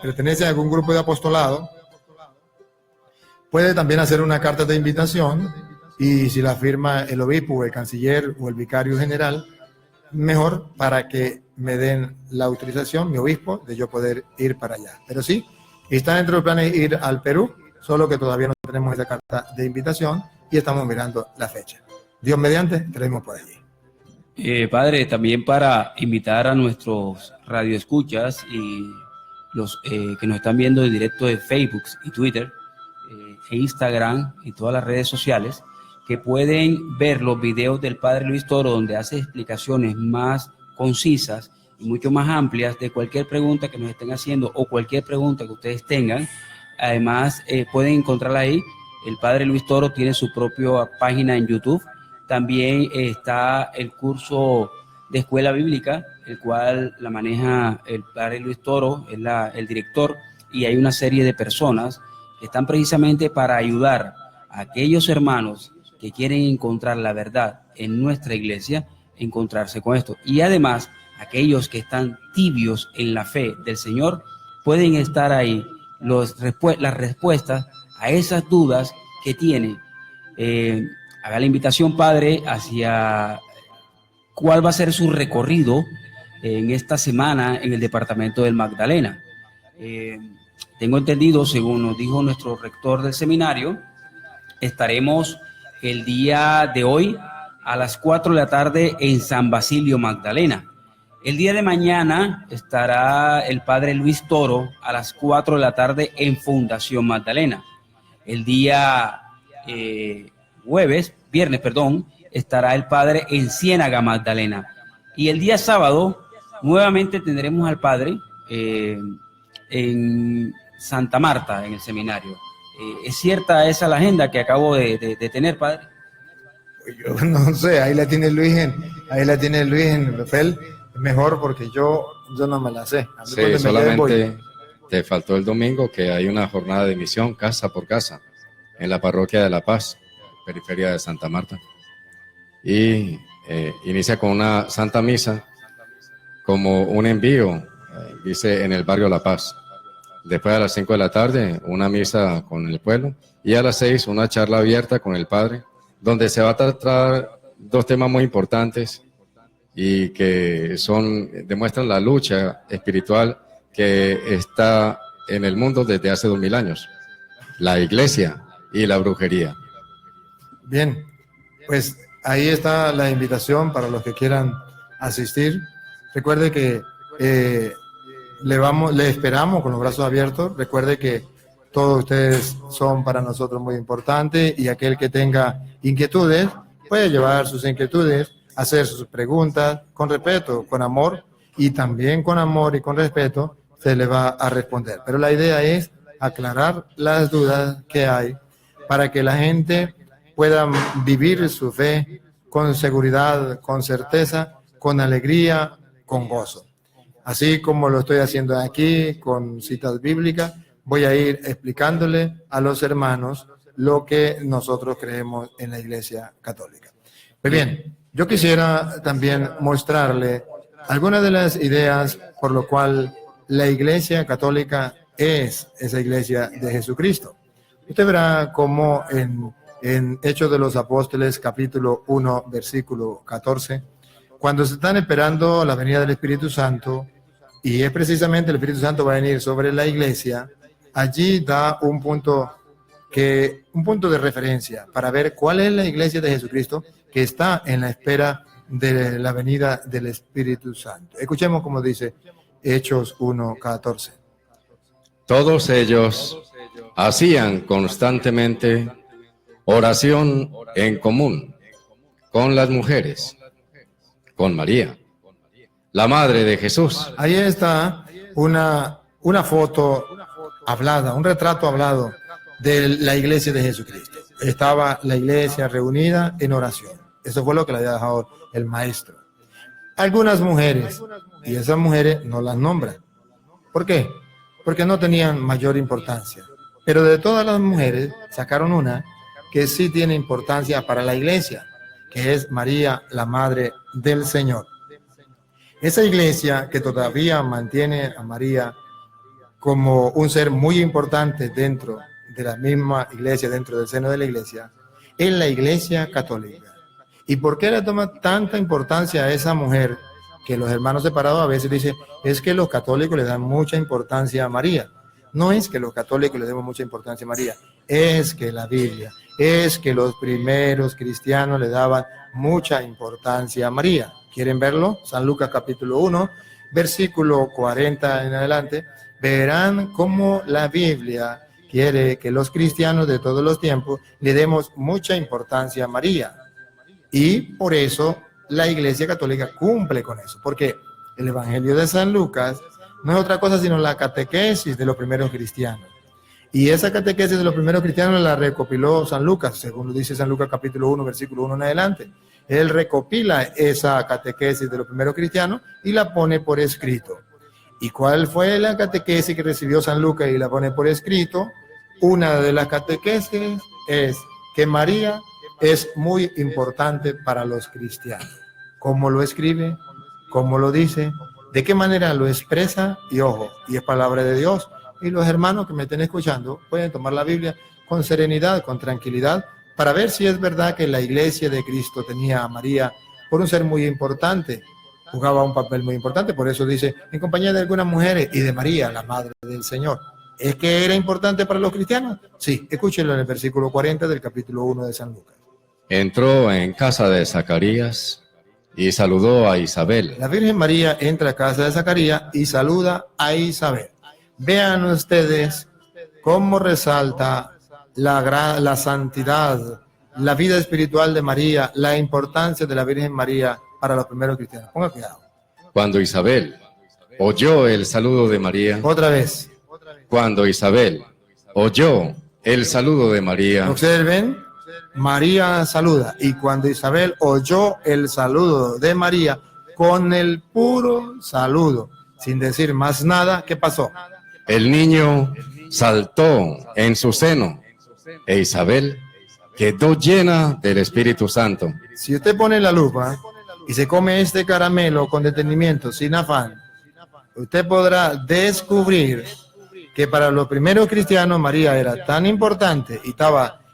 pertenece a algún grupo de apostolado, puede también hacer una carta de invitación y si la firma el obispo, el canciller o el vicario general, mejor para que me den la autorización, mi obispo, de yo poder ir para allá. Pero sí, está dentro del plan de ir al Perú, solo que todavía no tenemos esa carta de invitación y estamos mirando la fecha. Dios mediante, estaremos por allí. Padre, también para invitar a nuestros radioescuchas y los que nos están viendo en directo de Facebook y Twitter, e Instagram y todas las redes sociales, que pueden ver los videos del Padre Luis Toro, donde hace explicaciones más concisas y mucho más amplias de cualquier pregunta que nos estén haciendo o cualquier pregunta que ustedes tengan. Además, pueden encontrarla ahí. El Padre Luis Toro tiene su propia página en YouTube. También está el curso de escuela bíblica, el cual la maneja el Padre Luis Toro, es el director, y hay una serie de personas que están precisamente para ayudar a aquellos hermanos que quieren encontrar la verdad en nuestra iglesia, encontrarse con esto. Y además, aquellos que están tibios en la fe del Señor, pueden estar ahí las respuestas a esas dudas que tienen. Haga la invitación, Padre, hacia cuál va a ser su recorrido en esta semana en el departamento del Magdalena. Tengo entendido, según nos dijo nuestro rector del seminario, estaremos el día de hoy a las 4 de la tarde en San Basilio, Magdalena. El día de mañana estará el Padre Luis Toro a las 4 de la tarde en Fundación Magdalena. El día viernes, estará el Padre en Ciénaga, Magdalena. Y el día sábado nuevamente tendremos al Padre en Santa Marta, en el seminario. ¿Es cierta esa la agenda que acabo de tener, padre? Yo no sé, ahí la tiene Luis en papel, mejor porque yo no me la sé. A mí Sí, cuando me solamente voy. te faltó el domingo que hay una jornada de misión casa por casa en la parroquia de La Paz, periferia de Santa Marta. Y inicia con una santa misa como un envío, dice en el barrio La Paz. Después a las 5 de la tarde una misa con el pueblo y a las 6 una charla abierta con el padre donde se va a tratar dos temas muy importantes y que demuestran la lucha espiritual que está en el mundo desde hace 2000 años, la iglesia y la brujería. Bien, pues ahí está la invitación para los que quieran asistir. Recuerde que le esperamos con los brazos abiertos. Recuerde que todos ustedes son para nosotros muy importantes y aquel que tenga inquietudes puede llevar sus inquietudes, hacer sus preguntas con respeto, con amor, y también con amor y con respeto se le va a responder. Pero la idea es aclarar las dudas que hay para que la gente pueda vivir su fe con seguridad, con certeza, con alegría, con gozo. Así como lo estoy haciendo aquí con citas bíblicas, voy a ir explicándole a los hermanos lo que nosotros creemos en la Iglesia Católica. Muy bien, yo quisiera también mostrarle algunas de las ideas por lo cual la Iglesia Católica es esa Iglesia de Jesucristo. Usted verá cómo en Hechos de los Apóstoles, capítulo 1, versículo 14, cuando se están esperando la venida del Espíritu Santo, y es precisamente el Espíritu Santo va a venir sobre la Iglesia, allí da un punto de referencia para ver cuál es la Iglesia de Jesucristo que está en la espera de la venida del Espíritu Santo. Escuchemos cómo dice Hechos 1:14. Todos ellos hacían constantemente oración en común con las mujeres, con María, la madre de Jesús. Ahí está una foto hablada, un retrato hablado de la Iglesia de Jesucristo. Estaba la Iglesia reunida en oración. Eso fue lo que le había dejado el maestro. Algunas mujeres, y esas mujeres no las nombran. ¿Por qué? Porque no tenían mayor importancia. Pero de todas las mujeres sacaron una que sí tiene importancia para la Iglesia, que es María, la Madre del Señor. Esa Iglesia que todavía mantiene a María como un ser muy importante dentro de la misma Iglesia, dentro del seno de la Iglesia, es la Iglesia Católica. ¿Y por qué le toma tanta importancia a esa mujer? Que los hermanos separados a veces dicen, es que los católicos le dan mucha importancia a María. No es que los católicos le demos mucha importancia a María, es que la Biblia, es que los primeros cristianos le daban mucha importancia a María. ¿Quieren verlo? San Lucas capítulo 1, versículo 40 en adelante, verán cómo la Biblia quiere que los cristianos de todos los tiempos le demos mucha importancia a María. Y por eso la Iglesia Católica cumple con eso, porque el Evangelio de San Lucas no es otra cosa sino la catequesis de los primeros cristianos. Y esa catequesis de los primeros cristianos la recopiló San Lucas, según lo dice San Lucas capítulo 1, versículo 1 en adelante. Él recopila esa catequesis de los primeros cristianos y la pone por escrito. ¿Y cuál fue la catequesis que recibió San Lucas y la pone por escrito? Una de las catequesis es que María es muy importante para los cristianos. ¿Cómo lo escribe? ¿Cómo lo dice? ¿De qué manera lo expresa? Y ojo, y es palabra de Dios. Y los hermanos que me estén escuchando pueden tomar la Biblia con serenidad, con tranquilidad, para ver si es verdad que la Iglesia de Cristo tenía a María por un ser muy importante, jugaba un papel muy importante. Por eso dice, en compañía de algunas mujeres y de María, la Madre del Señor. ¿Es que era importante para los cristianos? Sí, escúchenlo en el versículo 40 del capítulo 1 de San Lucas. Entró en casa de Zacarías y saludó a Isabel. La Virgen María entra a casa de Zacarías y saluda a Isabel. Vean ustedes cómo resalta la santidad, la vida espiritual de María, la importancia de la Virgen María para los primeros cristianos. Ponga cuidado. Cuando Isabel oyó el saludo de María. Otra vez. Cuando Isabel oyó el saludo de María. Observen, María saluda. Y cuando Isabel oyó el saludo de María, con el puro saludo, sin decir más nada, ¿qué pasó? El niño saltó en su seno e Isabel quedó llena del Espíritu Santo. Si usted pone la lupa y se come este caramelo con detenimiento, sin afán, usted podrá descubrir que para los primeros cristianos María era tan importante y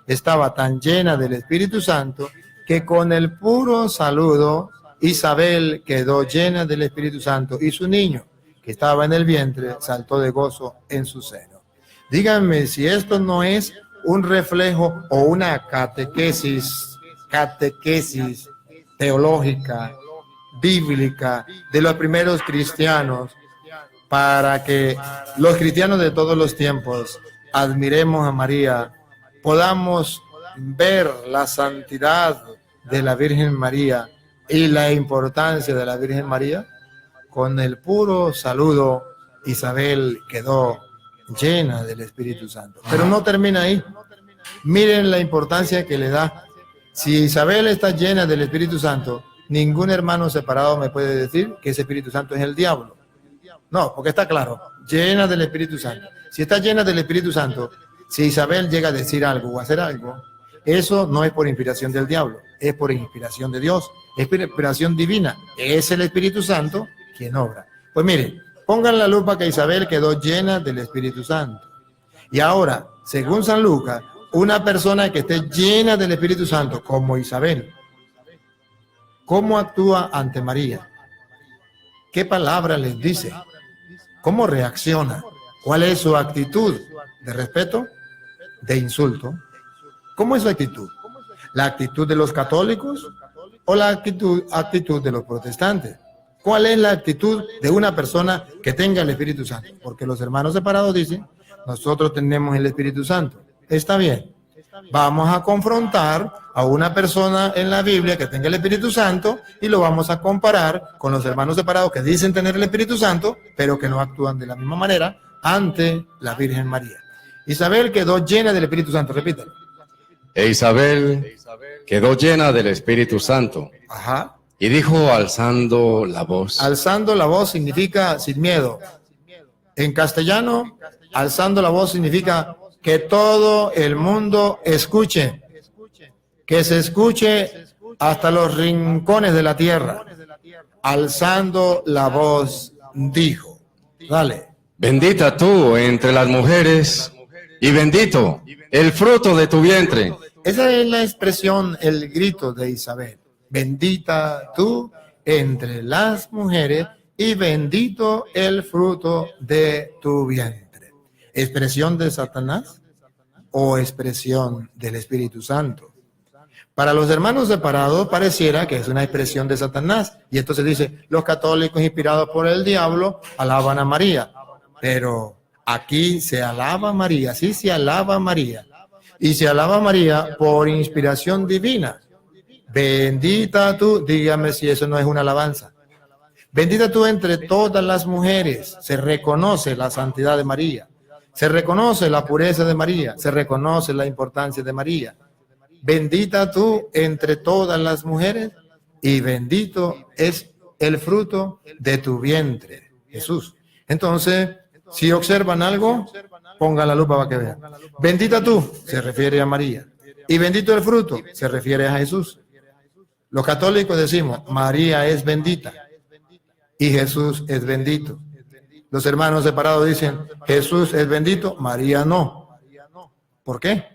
estaba tan llena del Espíritu Santo que con el puro saludo Isabel quedó llena del Espíritu Santo y su niño, que estaba en el vientre, saltó de gozo en su seno. Díganme si esto no es un reflejo o una catequesis teológica, bíblica de los primeros cristianos, para que los cristianos de todos los tiempos admiremos a María, podamos ver la santidad de la Virgen María y la importancia de la Virgen María. Con el puro saludo, Isabel quedó llena del Espíritu Santo. Pero no termina ahí. Miren la importancia que le da. Si Isabel está llena del Espíritu Santo, ningún hermano separado me puede decir que ese Espíritu Santo es el diablo. No, porque está claro, llena del Espíritu Santo. Si está llena del Espíritu Santo, si Isabel llega a decir algo o a hacer algo, eso no es por inspiración del diablo, es por inspiración de Dios, es por inspiración divina. Es el Espíritu Santo quien obra. Pues miren, pongan la lupa que Isabel quedó llena del Espíritu Santo. Y ahora, según San Lucas, una persona que esté llena del Espíritu Santo, como Isabel, ¿cómo actúa ante María? ¿Qué palabra les dice? ¿Cómo reacciona? ¿Cuál es su actitud? ¿De respeto? ¿De insulto? ¿Cómo es su actitud? ¿La actitud de los católicos o la actitud de los protestantes? ¿Cuál es la actitud de una persona que tenga el Espíritu Santo? Porque los hermanos separados dicen, nosotros tenemos el Espíritu Santo. Está bien. Vamos a confrontar a una persona en la Biblia que tenga el Espíritu Santo y lo vamos a comparar con los hermanos separados que dicen tener el Espíritu Santo, pero que no actúan de la misma manera ante la Virgen María. Isabel quedó llena del Espíritu Santo, repítalo. E Isabel quedó llena del Espíritu Santo. Ajá. Y dijo alzando la voz. Alzando la voz significa sin miedo. En castellano, alzando la voz significa que todo el mundo escuche, que se escuche hasta los rincones de la tierra. Alzando la voz, dijo. Dale. Bendita tú entre las mujeres y bendito el fruto de tu vientre. Esa es la expresión, el grito de Isabel. Bendita tú entre las mujeres y bendito el fruto de tu vientre. ¿Expresión de Satanás o expresión del Espíritu Santo? Para los hermanos separados pareciera que es una expresión de Satanás. Y entonces dice, los católicos inspirados por el diablo alaban a María. Pero aquí se alaba a María, sí se alaba a María. Y se alaba a María por inspiración divina. Bendita tú, dígame si eso no es una alabanza. Bendita tú entre todas las mujeres. Se reconoce la santidad de María. Se reconoce la pureza de María. Se reconoce la importancia de María. Bendita tú entre todas las mujeres y bendito es el fruto de tu vientre, Jesús. Entonces, si observan algo, pongan la lupa para que vean. Bendita tú, se refiere a María. Y bendito el fruto, se refiere a Jesús. Los católicos decimos, María es bendita y Jesús es bendito. Los hermanos separados dicen, Jesús es bendito, María no. ¿Por qué?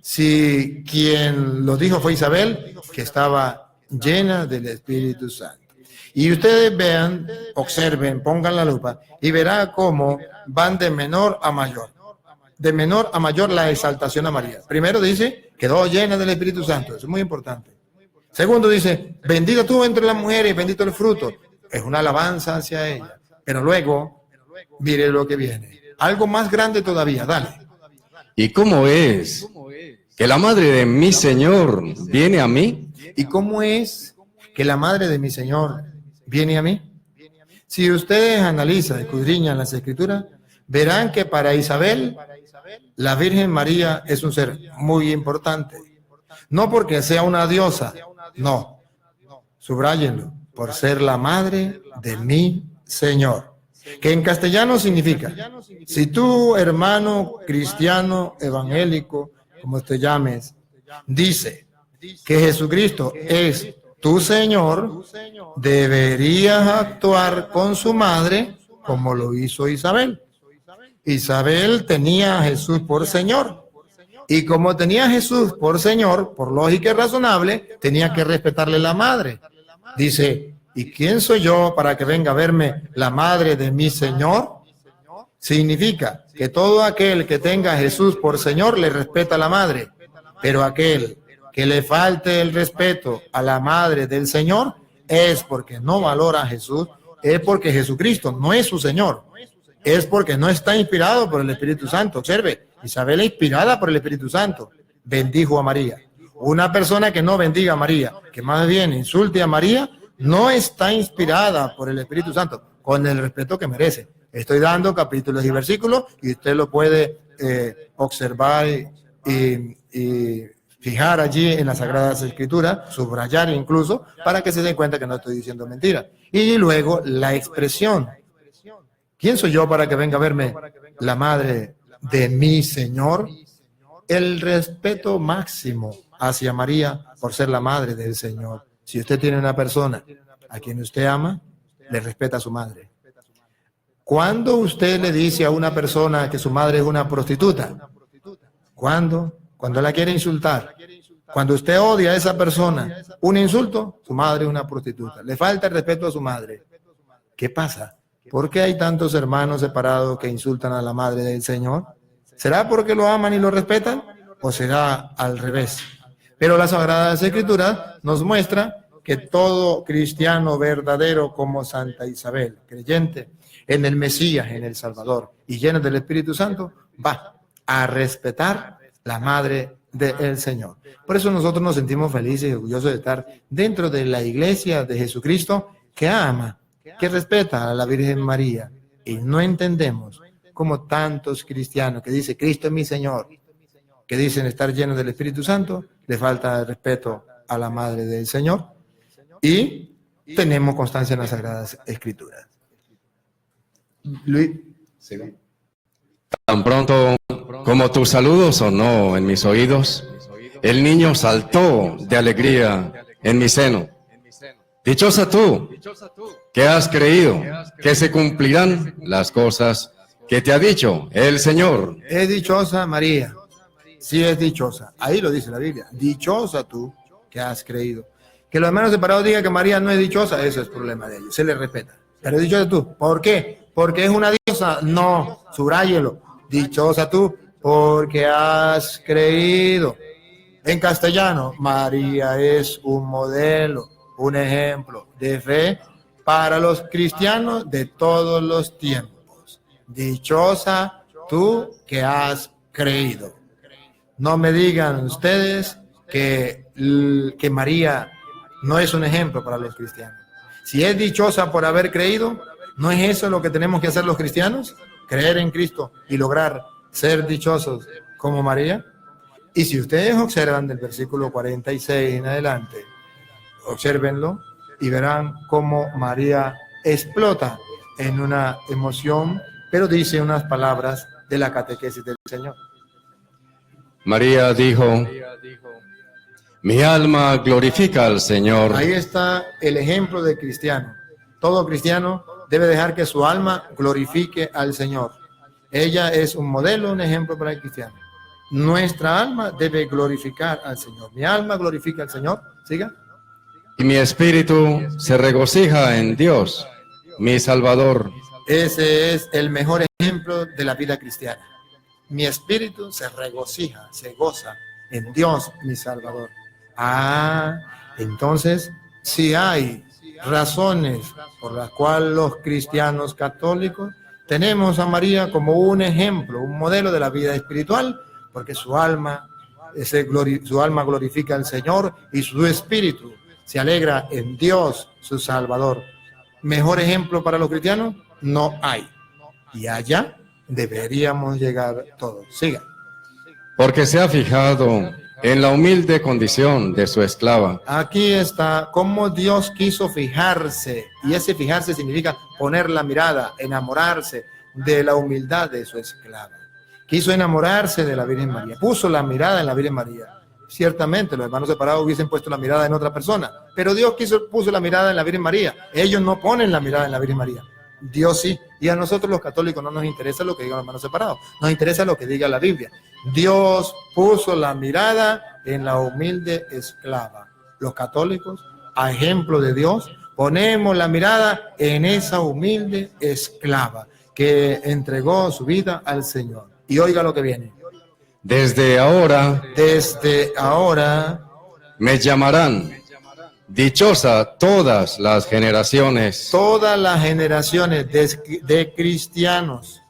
Si quien lo dijo fue Isabel, que estaba llena del Espíritu Santo. Y ustedes vean, observen, pongan la lupa y verá cómo van de menor a mayor. De menor a mayor la exaltación a María. Primero dice, quedó llena del Espíritu Santo. Eso es muy importante. Segundo dice, bendita tú entre las mujeres y bendito el fruto. Es una alabanza hacia ella. Pero luego, mire lo que viene. Algo más grande todavía, dale. ¿Y cómo es que la madre de mi Señor viene a mí? ¿Y cómo es que la madre de mi Señor viene a mí? Si ustedes analizan, escudriñan las escrituras, verán que para Isabel, la Virgen María es un ser muy importante. No porque sea una diosa, no, subráyenlo, por ser la madre de mi Señor. Que en castellano significa, si tú, hermano cristiano, evangélico, como te llames, dice que Jesucristo es tu Señor, deberías actuar con su madre como lo hizo Isabel. Isabel tenía a Jesús por Señor. Y como tenía a Jesús por Señor, por lógica y razonable, tenía que respetarle la madre. Dice, ¿y quién soy yo para que venga a verme la madre de mi Señor? Significa que todo aquel que tenga a Jesús por Señor le respeta a la madre, pero aquel que le falte el respeto a la madre del Señor es porque no valora a Jesús, es porque Jesucristo no es su Señor, es porque no está inspirado por el Espíritu Santo. Observe, Isabel es inspirada por el Espíritu Santo, bendijo a María. Una persona que no bendiga a María, que más bien insulte a María, no está inspirada por el Espíritu Santo, con el respeto que merece. Estoy dando capítulos y versículos y usted lo puede observar y fijar allí en las Sagradas Escrituras, subrayar incluso, para que se den cuenta que no estoy diciendo mentira. Y luego la expresión. ¿Quién soy yo para que venga a verme la madre de mi Señor? El respeto máximo hacia María por ser la madre del Señor. Si usted tiene una persona a quien usted ama, le respeta a su madre. ¿Cuándo usted le dice a una persona que su madre es una prostituta? ¿Cuándo? Cuando la quiere insultar. Cuando usted odia a esa persona, un insulto, su madre es una prostituta. Le falta el respeto a su madre. ¿Qué pasa? ¿Por qué hay tantos hermanos separados que insultan a la madre del Señor? ¿Será porque lo aman y lo respetan? ¿O será al revés? Pero las Sagradas Escrituras nos muestran que todo cristiano verdadero como Santa Isabel, creyente en el Mesías, en el Salvador y lleno del Espíritu Santo, va a respetar la madre del Señor. Por eso nosotros nos sentimos felices y orgullosos de estar dentro de la iglesia de Jesucristo que ama, que respeta a la Virgen María. Y no entendemos cómo tantos cristianos que dicen Cristo es mi Señor, que dicen estar llenos del Espíritu Santo, le falta el respeto a la madre del Señor. Y tenemos constancia en las Sagradas Escrituras. Luis. Sí. Tan pronto como tu saludo sonó en mis oídos, el niño saltó de alegría en mi seno. Dichosa tú, que has creído que se cumplirán las cosas que te ha dicho el Señor. Es dichosa María. Sí, es dichosa. Ahí lo dice la Biblia. Dichosa tú que has creído. Que los hermanos separados digan que María no es dichosa, eso es problema de ellos. Se le respeta. Pero dichosa tú. ¿Por qué? ¿Porque es una diosa? No, subráyelo. Dichosa tú porque has creído. En castellano, María es un modelo, un ejemplo de fe para los cristianos de todos los tiempos. Dichosa tú que has creído. No me digan ustedes que María no es un ejemplo para los cristianos. Si es dichosa por haber creído, ¿no es eso lo que tenemos que hacer los cristianos? Creer en Cristo y lograr ser dichosos como María. Y si ustedes observan del versículo 46 en adelante, obsérvenlo y verán cómo María explota en una emoción, pero dice unas palabras de la catequesis del Señor. María dijo, mi alma glorifica al Señor. Ahí está el ejemplo del cristiano. Todo cristiano debe dejar que su alma glorifique al Señor. Ella es un modelo, un ejemplo para el cristiano. Nuestra alma debe glorificar al Señor. Mi alma glorifica al Señor. Siga. Y mi espíritu se regocija en Dios, mi Salvador. Ese es el mejor ejemplo de la vida cristiana. Mi espíritu se regocija, se goza en Dios, mi Salvador. Entonces, si hay razones por las cuales los cristianos católicos tenemos a María como un ejemplo, un modelo de la vida espiritual, porque su alma glorifica al Señor y su espíritu se alegra en Dios, su Salvador. mejor ejemplo para los cristianos, no hay. Y allá deberíamos llegar todos. Siga. Porque se ha fijado en la humilde condición de su esclava. Aquí está cómo Dios quiso fijarse, y ese fijarse significa poner la mirada, enamorarse de la humildad de su esclava. Quiso enamorarse de la Virgen María, puso la mirada en la Virgen María. Ciertamente los hermanos separados hubiesen puesto la mirada en otra persona, pero Dios puso la mirada en la Virgen María. Ellos no ponen la mirada en la Virgen María, Dios sí. Y a nosotros los católicos no nos interesa lo que digan los hermanos separados, nos interesa lo que diga la Biblia. Dios puso la mirada en la humilde esclava. Los católicos, a ejemplo de Dios, ponemos la mirada en esa humilde esclava que entregó su vida al Señor. Y oiga lo que viene. Desde ahora me llamarán dichosa todas las generaciones de cristianos,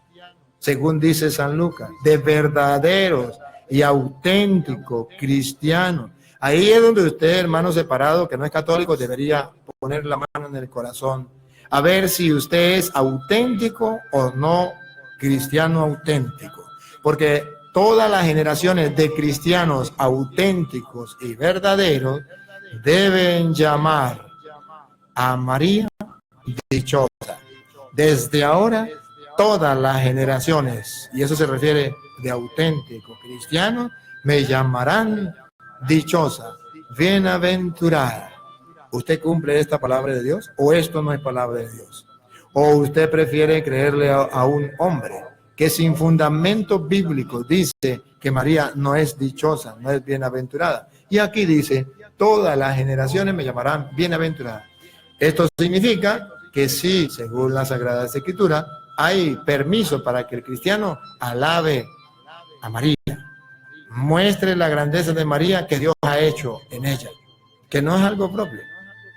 según dice San Lucas, de verdaderos y auténticos cristianos. Ahí es donde usted, hermano separado, que no es católico, debería poner la mano en el corazón, a ver si usted es auténtico o no cristiano auténtico. Porque todas las generaciones de cristianos auténticos y verdaderos deben llamar a María dichosa. Desde ahora, todas las generaciones, y eso se refiere de auténtico cristiano, me llamarán dichosa, bienaventurada. ¿Usted cumple esta palabra de Dios o esto no es palabra de Dios? ¿O usted prefiere creerle a un hombre que sin fundamento bíblico dice que María no es dichosa, no es bienaventurada? Y aquí dice, todas las generaciones me llamarán bienaventurada. Esto significa que sí, según la Sagrada Escritura, hay permiso para que el cristiano alabe a María, muestre la grandeza de María que Dios ha hecho en ella, que no es algo propio,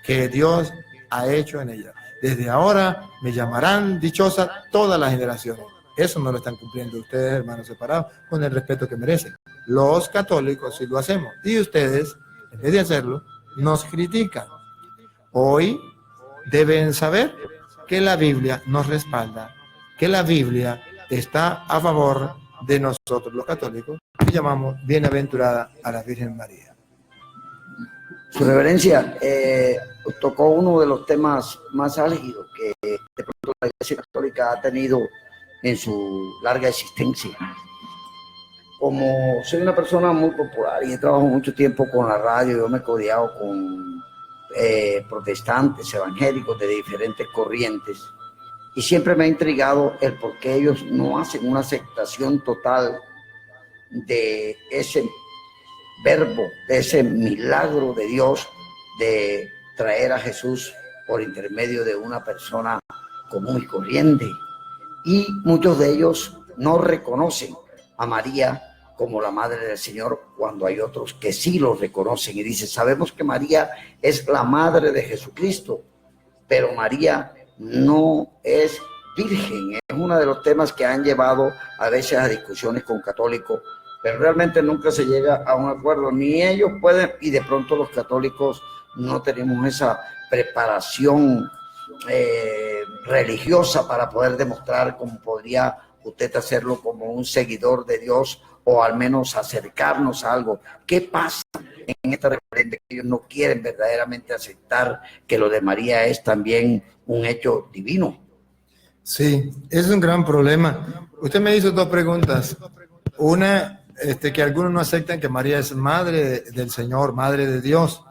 que Dios ha hecho en ella. Desde ahora me llamarán dichosa todas las generaciones. Eso no lo están cumpliendo ustedes, hermanos separados, con el respeto que merecen. Los católicos sí lo hacemos. Y ustedes, en vez de hacerlo, nos critican. Hoy deben saber que la Biblia nos respalda, que la Biblia está a favor de nosotros los católicos, y llamamos bienaventurada a la Virgen María. Su reverencia, tocó uno de los temas más álgidos que de pronto la Iglesia Católica ha tenido en su larga existencia. Como soy una persona muy popular y he trabajado mucho tiempo con la radio, yo me he codeado con protestantes, evangélicos de diferentes corrientes, y siempre me ha intrigado el por qué ellos no hacen una aceptación total de ese verbo, de ese milagro de Dios de traer a Jesús por intermedio de una persona común y corriente. Y muchos de ellos no reconocen a María como la madre del Señor, cuando hay otros que sí lo reconocen y dicen, sabemos que María es la madre de Jesucristo, pero María no es virgen. Es uno de los temas que han llevado a veces a discusiones con católicos, pero realmente nunca se llega a un acuerdo, ni ellos pueden, y de pronto los católicos no tenemos esa preparación religiosa para poder demostrar cómo podría usted hacerlo como un seguidor de Dios, o al menos acercarnos a algo. ¿Qué pasa en esta referente? Que ellos no quieren verdaderamente aceptar que lo de María es también un hecho divino. Sí, es un gran problema. Usted me hizo dos preguntas. Una, que algunos no aceptan que María es madre del Señor, madre de Dios.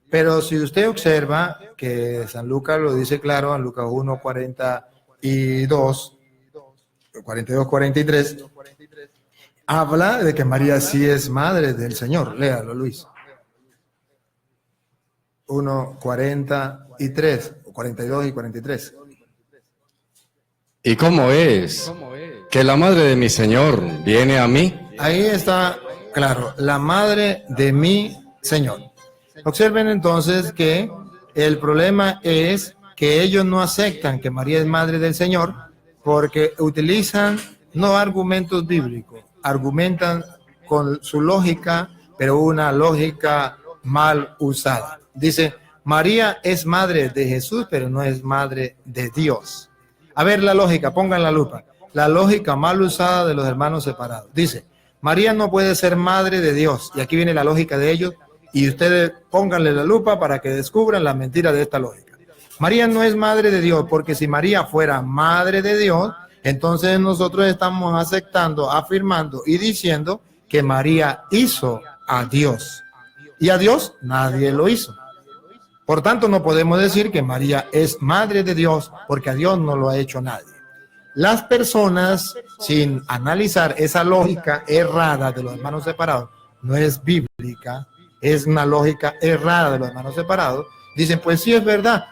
Pero si usted observa que San Lucas lo dice claro, en Lucas 1, 42, 43, habla de que María sí es madre del Señor. Léalo, Luis. 1, 43, 42 y 43. ¿Y cómo es que la madre de mi Señor viene a mí? Ahí está claro, la madre de mi Señor. Observen entonces que el problema es que ellos no aceptan que María es madre del Señor porque utilizan no argumentos bíblicos, argumentan con su lógica, pero una lógica mal usada. Dice, María es madre de Jesús, pero no es madre de Dios. A ver la lógica, pongan la lupa. La lógica mal usada de los hermanos separados. Dice, María no puede ser madre de Dios. Y aquí viene la lógica de ellos. Y ustedes pónganle la lupa para que descubran la mentira de esta lógica. María no es madre de Dios, porque si María fuera madre de Dios, entonces nosotros estamos aceptando, afirmando y diciendo que María hizo a Dios. Y a Dios nadie lo hizo. Por tanto, no podemos decir que María es madre de Dios, porque a Dios no lo ha hecho nadie. Las personas, sin analizar esa lógica errada de los hermanos separados, no es bíblica, es una lógica errada de los hermanos separados, dicen, pues sí es verdad,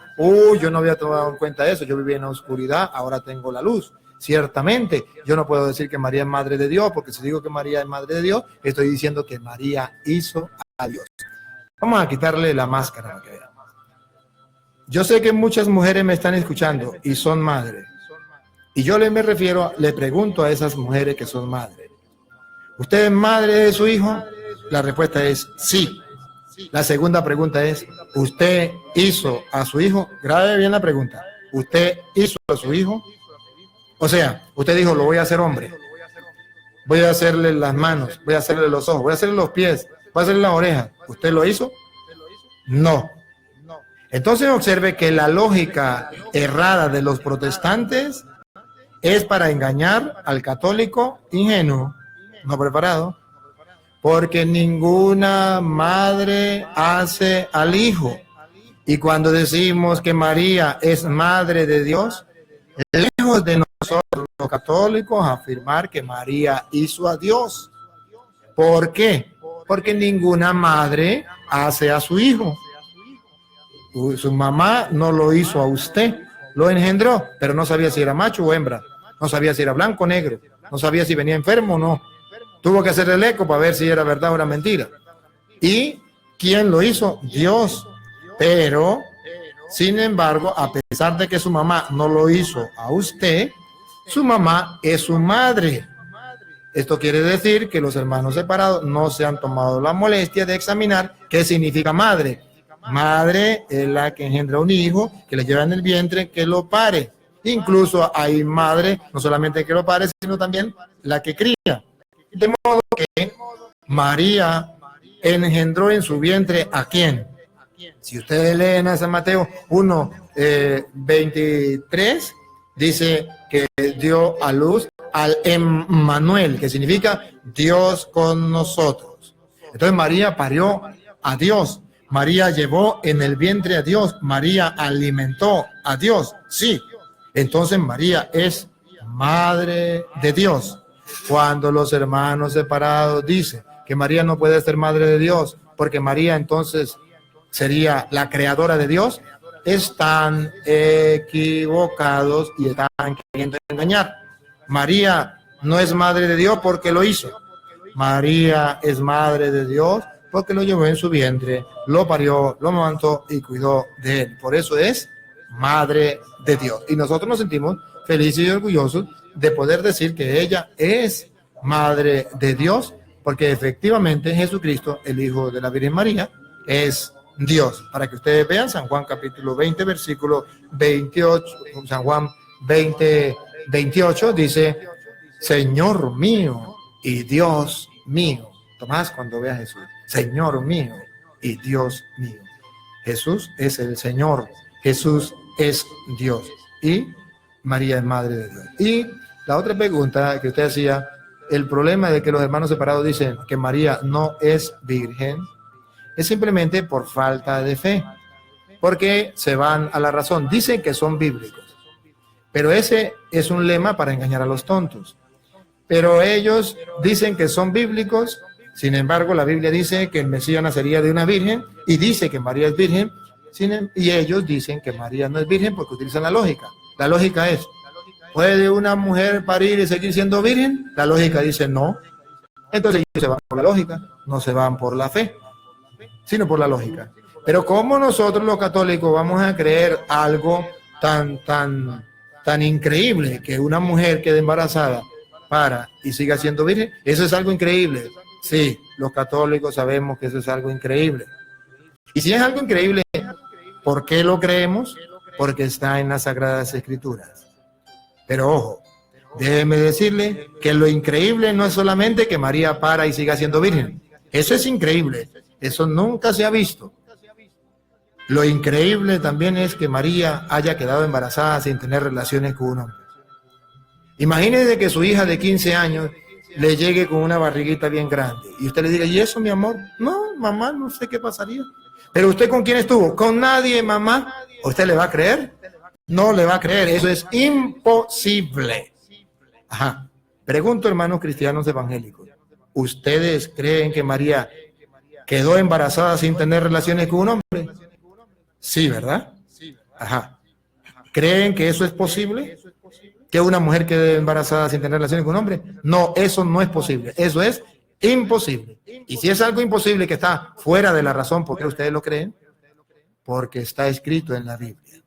yo no había tomado en cuenta eso, yo vivía en la oscuridad, ahora tengo la luz. Ciertamente, yo no puedo decir que María es madre de Dios, porque si digo que María es madre de Dios, estoy diciendo que María hizo a Dios. Vamos a quitarle la máscara para que vean. Yo sé que muchas mujeres me están escuchando y son madres. Y yo le pregunto a esas mujeres que son madres, ¿usted es madre de su hijo? La respuesta es sí. La segunda pregunta es, ¿usted hizo a su hijo? Grabe bien la pregunta. ¿Usted hizo a su hijo? O sea, usted dijo, lo voy a hacer hombre. Voy a hacerle las manos, voy a hacerle los ojos, voy a hacerle los pies, voy a hacerle las orejas. ¿Usted lo hizo? No. Entonces observe que la lógica errada de los protestantes es para engañar al católico ingenuo, no preparado, porque ninguna madre hace al hijo. Y cuando decimos que María es madre de Dios, lejos de nosotros los católicos afirmar que María hizo a Dios. ¿Por qué? Porque ninguna madre hace a su hijo. Su mamá no lo hizo a usted, lo engendró, pero no sabía si era macho o hembra, no sabía si era blanco o negro, no sabía si venía enfermo o no. Tuvo que hacer el eco para ver si era verdad o era mentira. ¿Y quién lo hizo? Dios. Pero, sin embargo, a pesar de que su mamá no lo hizo a usted, su mamá es su madre. Esto quiere decir que los hermanos separados no se han tomado la molestia de examinar qué significa madre. Madre es la que engendra un hijo, que le lleva en el vientre, que lo pare. Incluso hay madre, no solamente que lo pare, sino también la que cría. De modo que María engendró en su vientre ¿a quién? Si ustedes leen a San Mateo 1, 23, dice que dio a luz al Emmanuel, que significa Dios con nosotros. Entonces María parió a Dios. María llevó en el vientre a Dios. María alimentó a Dios. Sí. Entonces María es madre de Dios. Cuando los hermanos separados dicen que María no puede ser madre de Dios, porque María entonces sería la creadora de Dios, están equivocados y están queriendo engañar. María no es madre de Dios porque lo hizo. María es madre de Dios porque lo llevó en su vientre, lo parió, lo amamantó y cuidó de él. Por eso es madre de Dios. Y nosotros nos sentimos felices y orgullosos de poder decir que ella es madre de Dios, porque efectivamente Jesucristo, el Hijo de la Virgen María, es Dios. Para que ustedes vean, San Juan capítulo 20, versículo 28, San Juan 20, 28 dice, Señor mío y Dios mío. Tomás, cuando ve a Jesús, Señor mío y Dios mío. Jesús es el Señor, Jesús es Dios y María es madre de Dios. Y la otra pregunta que usted hacía, el problema de que los hermanos separados dicen que María no es virgen, es simplemente por falta de fe, porque se van a la razón, dicen que son bíblicos, pero ese es un lema para engañar a los tontos. Pero ellos dicen que son bíblicos, sin embargo la Biblia dice que el Mesías nacería de una virgen y dice que María es virgen, y ellos dicen que María no es virgen porque utilizan la lógica. La lógica es, ¿puede una mujer parir y seguir siendo virgen? La lógica dice no. Entonces ellos se van por la lógica, no se van por la fe, sino por la lógica. Pero ¿cómo nosotros los católicos vamos a creer algo tan increíble, que una mujer quede embarazada y siga siendo virgen? Eso es algo increíble. Sí, los católicos sabemos que eso es algo increíble. Y si es algo increíble, ¿Por qué lo creemos? Porque está en las Sagradas Escrituras. Pero ojo, déjeme decirle que lo increíble no es solamente que María para y siga siendo virgen. Eso es increíble. Eso nunca se ha visto. Lo increíble también es que María haya quedado embarazada sin tener relaciones con un hombre. Imagínese que su hija de 15 años le llegue con una barriguita bien grande y usted le diga, ¿y eso, mi amor? No, mamá, no sé qué pasaría. ¿Pero usted con quién estuvo? Con nadie, mamá. ¿Usted le va a creer? No le va a creer, eso es imposible. Ajá. Pregunto, hermanos cristianos evangélicos, ¿ustedes creen que María quedó embarazada sin tener relaciones con un hombre? Sí, ¿verdad? Ajá. ¿Creen que eso es posible? ¿Que una mujer quede embarazada sin tener relaciones con un hombre? No, eso no es posible. Eso es imposible. Y si es algo imposible que está fuera de la razón, ¿por qué ustedes lo creen? Porque está escrito en la Biblia.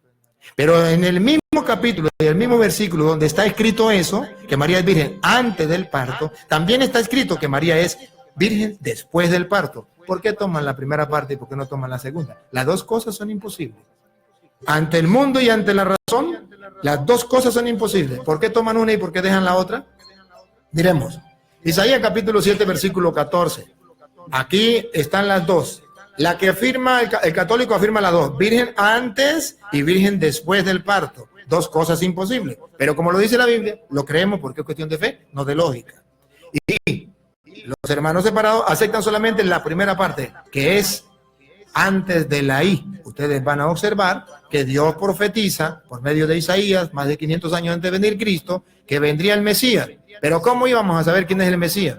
Pero en el mismo capítulo y el mismo versículo donde está escrito eso, que María es virgen antes del parto, también está escrito que María es virgen después del parto. ¿Por qué toman la primera parte y por qué no toman la segunda? Las dos cosas son imposibles. Ante el mundo y ante la razón, las dos cosas son imposibles. ¿Por qué toman una y por qué dejan la otra? Miremos. Isaías capítulo 7, versículo 14. Aquí están las dos. La que afirma, el católico afirma las dos. Virgen antes y virgen después del parto. Dos cosas imposibles. Pero como lo dice la Biblia, lo creemos porque es cuestión de fe, no de lógica. Y los hermanos separados aceptan solamente la primera parte, que es antes de la I. Ustedes van a observar que Dios profetiza por medio de Isaías, más de 500 años antes de venir Cristo, que vendría el Mesías. Pero ¿cómo íbamos a saber quién es el Mesías?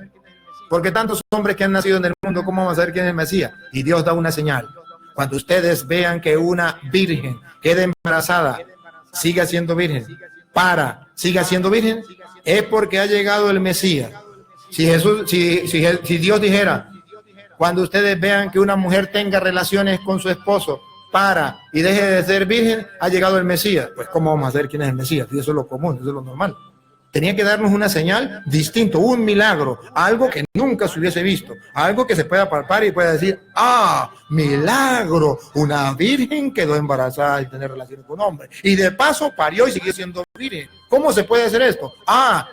Porque tantos hombres que han nacido en el mundo, ¿cómo vamos a saber quién es el Mesías? Y Dios da una señal. Cuando ustedes vean que una virgen queda embarazada, siga siendo virgen, siga siendo virgen, es porque ha llegado el Mesías. Si Dios dijera, cuando ustedes vean que una mujer tenga relaciones con su esposo, y deje de ser virgen, ha llegado el Mesías. Pues ¿cómo vamos a saber quién es el Mesías? Y eso es lo común, eso es lo normal. Tenía que darnos una señal distinto, un milagro, algo que nunca se hubiese visto, algo que se pueda palpar y pueda decir, milagro, una virgen quedó embarazada y tener relaciones con un hombre. Y de paso parió y siguió siendo virgen. ¿Cómo se puede hacer esto?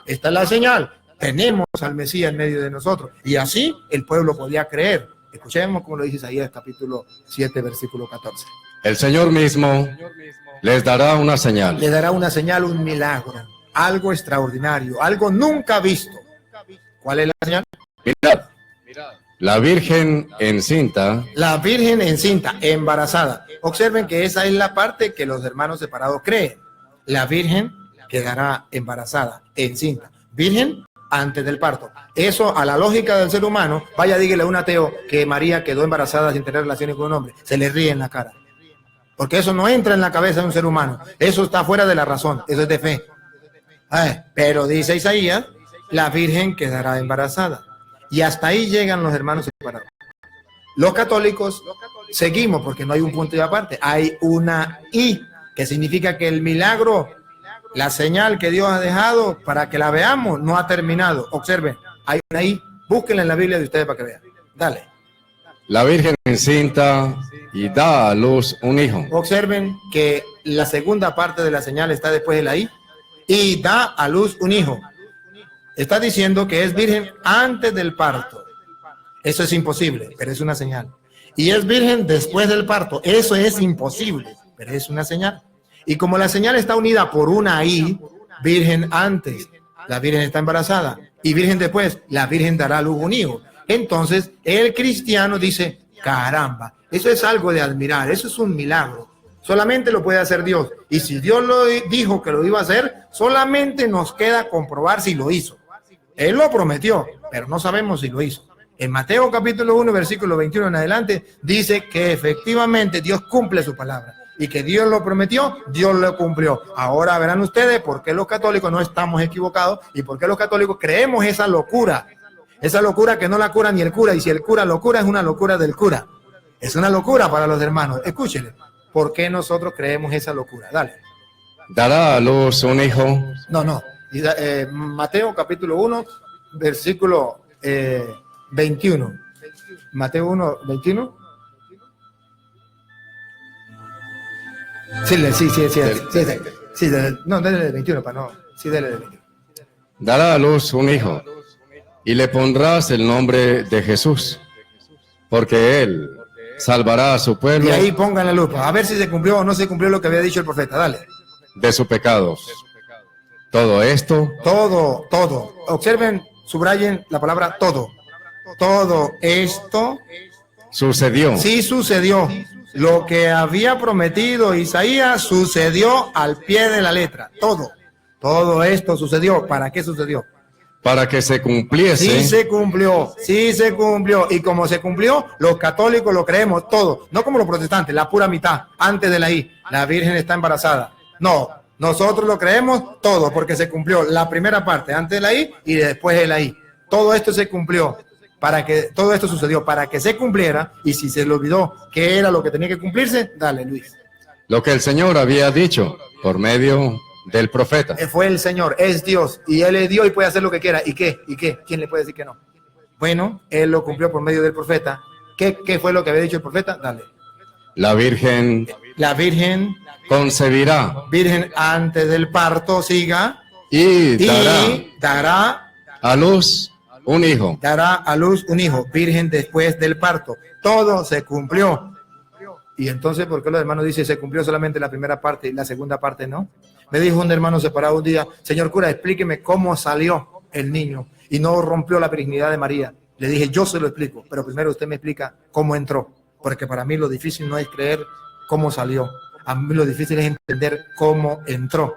Esta es la señal. Tenemos al Mesías en medio de nosotros. Y así el pueblo podía creer. Escuchemos como lo dice Isaías capítulo 7, versículo 14. El Señor mismo les dará una señal. Le dará una señal, un milagro, algo extraordinario, algo nunca visto. ¿Cuál es la señal? Mirad, la Virgen encinta. La Virgen encinta, embarazada. Observen que esa es la parte que los hermanos separados creen. La Virgen quedará embarazada, encinta. Virgen antes del parto. Eso, a la lógica del ser humano, vaya, dígale a un ateo que María quedó embarazada sin tener relaciones con un hombre. Se le ríe en la cara. Porque eso no entra en la cabeza de un ser humano. Eso está fuera de la razón. Eso es de fe. Pero dice Isaías, la Virgen quedará embarazada. Y hasta ahí llegan los hermanos separados. Los católicos seguimos porque no hay un punto y aparte. Hay una I, que significa que el milagro, la señal que Dios ha dejado para que la veamos, no ha terminado. Observen, hay una I. Búsquenla en la Biblia de ustedes para que vean. Dale. La Virgen encinta y da a luz un hijo. Observen que la segunda parte de la señal está después de la I. Y da a luz un hijo. Está diciendo que es virgen antes del parto. Eso es imposible, pero es una señal. Y es virgen después del parto. Eso es imposible, pero es una señal. Y como la señal está unida por una I, virgen antes, la virgen está embarazada. Y virgen después, la virgen dará a luz un hijo. Entonces, el cristiano dice, caramba, eso es algo de admirar, eso es un milagro. Solamente lo puede hacer Dios. Y si Dios lo dijo que lo iba a hacer, solamente nos queda comprobar si lo hizo. Él lo prometió, pero no sabemos si lo hizo. En Mateo capítulo 1, versículo 21 en adelante, dice que efectivamente Dios cumple su palabra. Y que Dios lo prometió, Dios lo cumplió. Ahora verán ustedes por qué los católicos no estamos equivocados y por qué los católicos creemos esa locura. Esa locura que no la cura ni el cura. Y si el cura lo cura, es una locura del cura. Es una locura para los hermanos. Escúchenle. ¿Por qué nosotros creemos esa locura? Dale. Dará a luz un hijo. No. Mateo capítulo 1, versículo 21. Mateo 1, 21. Sí, no, dale el 21 para no. Sí, dale el 21. Dará a luz un hijo y le pondrás el nombre de Jesús, porque él salvará a su pueblo Y ahí pongan la lupa, a ver si se cumplió o no se cumplió lo que había dicho el profeta. Dale. de sus pecados. Todo esto Todo. Observen, subrayen la palabra todo. Todo esto sucedió sí sucedió. Lo que había prometido Isaías sucedió al pie de la letra. Todo esto sucedió. ¿Para qué sucedió? para que se cumpliese Sí se cumplió. Y como se cumplió, los católicos lo creemos todo. No como los protestantes, la pura mitad, antes de la I. La Virgen está embarazada. No, nosotros lo creemos todo porque se cumplió la primera parte, antes de la I y después de la I. Todo esto se cumplió. Todo esto sucedió para que se cumpliera, y si se le olvidó qué era lo que tenía que cumplirse, dale, Luis. lo que el Señor había dicho por medio del profeta. Fue el Señor, es Dios, y Él es Dios y puede hacer lo que quiera. ¿Y qué? ¿Quién le puede decir que no? Bueno, Él lo cumplió por medio del profeta. ¿Qué fue lo que había dicho el profeta? Dale. La Virgen concebirá Virgen antes del parto, siga, y dará a luz un hijo. Dará a luz un hijo. Virgen después del parto. Todo se cumplió. Y entonces, ¿por qué los hermanos dicen se cumplió solamente la primera parte y la segunda parte no? Me dijo un hermano separado un día: señor cura, explíqueme cómo salió el niño y no rompió la virginidad de María. Le dije, yo se lo explico, pero primero usted me explica cómo entró, porque para mí lo difícil no es creer cómo salió, a mí lo difícil es entender cómo entró.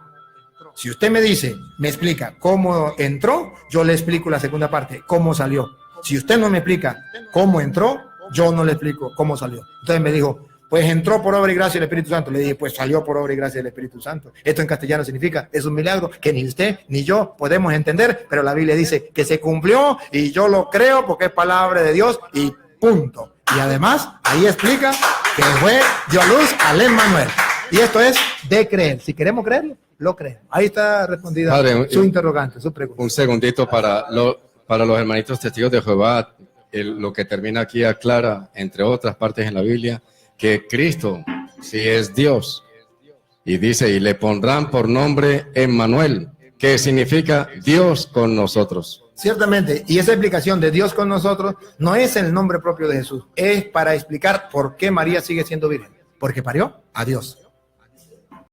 Si usted me dice, me explica cómo entró, yo le explico la segunda parte, cómo salió. Si usted no me explica cómo entró, yo no le explico cómo salió. Entonces me dijo, pues entró por obra y gracia del Espíritu Santo. Le dije, pues salió por obra y gracia del Espíritu Santo. Esto en castellano significa, es un milagro que ni usted ni yo podemos entender, pero la Biblia dice que se cumplió y yo lo creo porque es palabra de Dios y punto. Y además, ahí explica que dio a luz al Emmanuel. Y esto es de creer. Si queremos creerlo, lo creemos. Ahí está respondida Padre, su interrogante, su pregunta. Un segundito para los hermanitos testigos de Jehová. Lo que termina aquí aclara, entre otras partes en la Biblia, que Cristo sí es Dios. Y dice, y le pondrán por nombre Emmanuel, que significa Dios con nosotros. Ciertamente, y esa explicación de Dios con nosotros no es el nombre propio de Jesús, es para explicar por qué María sigue siendo virgen, porque parió a Dios.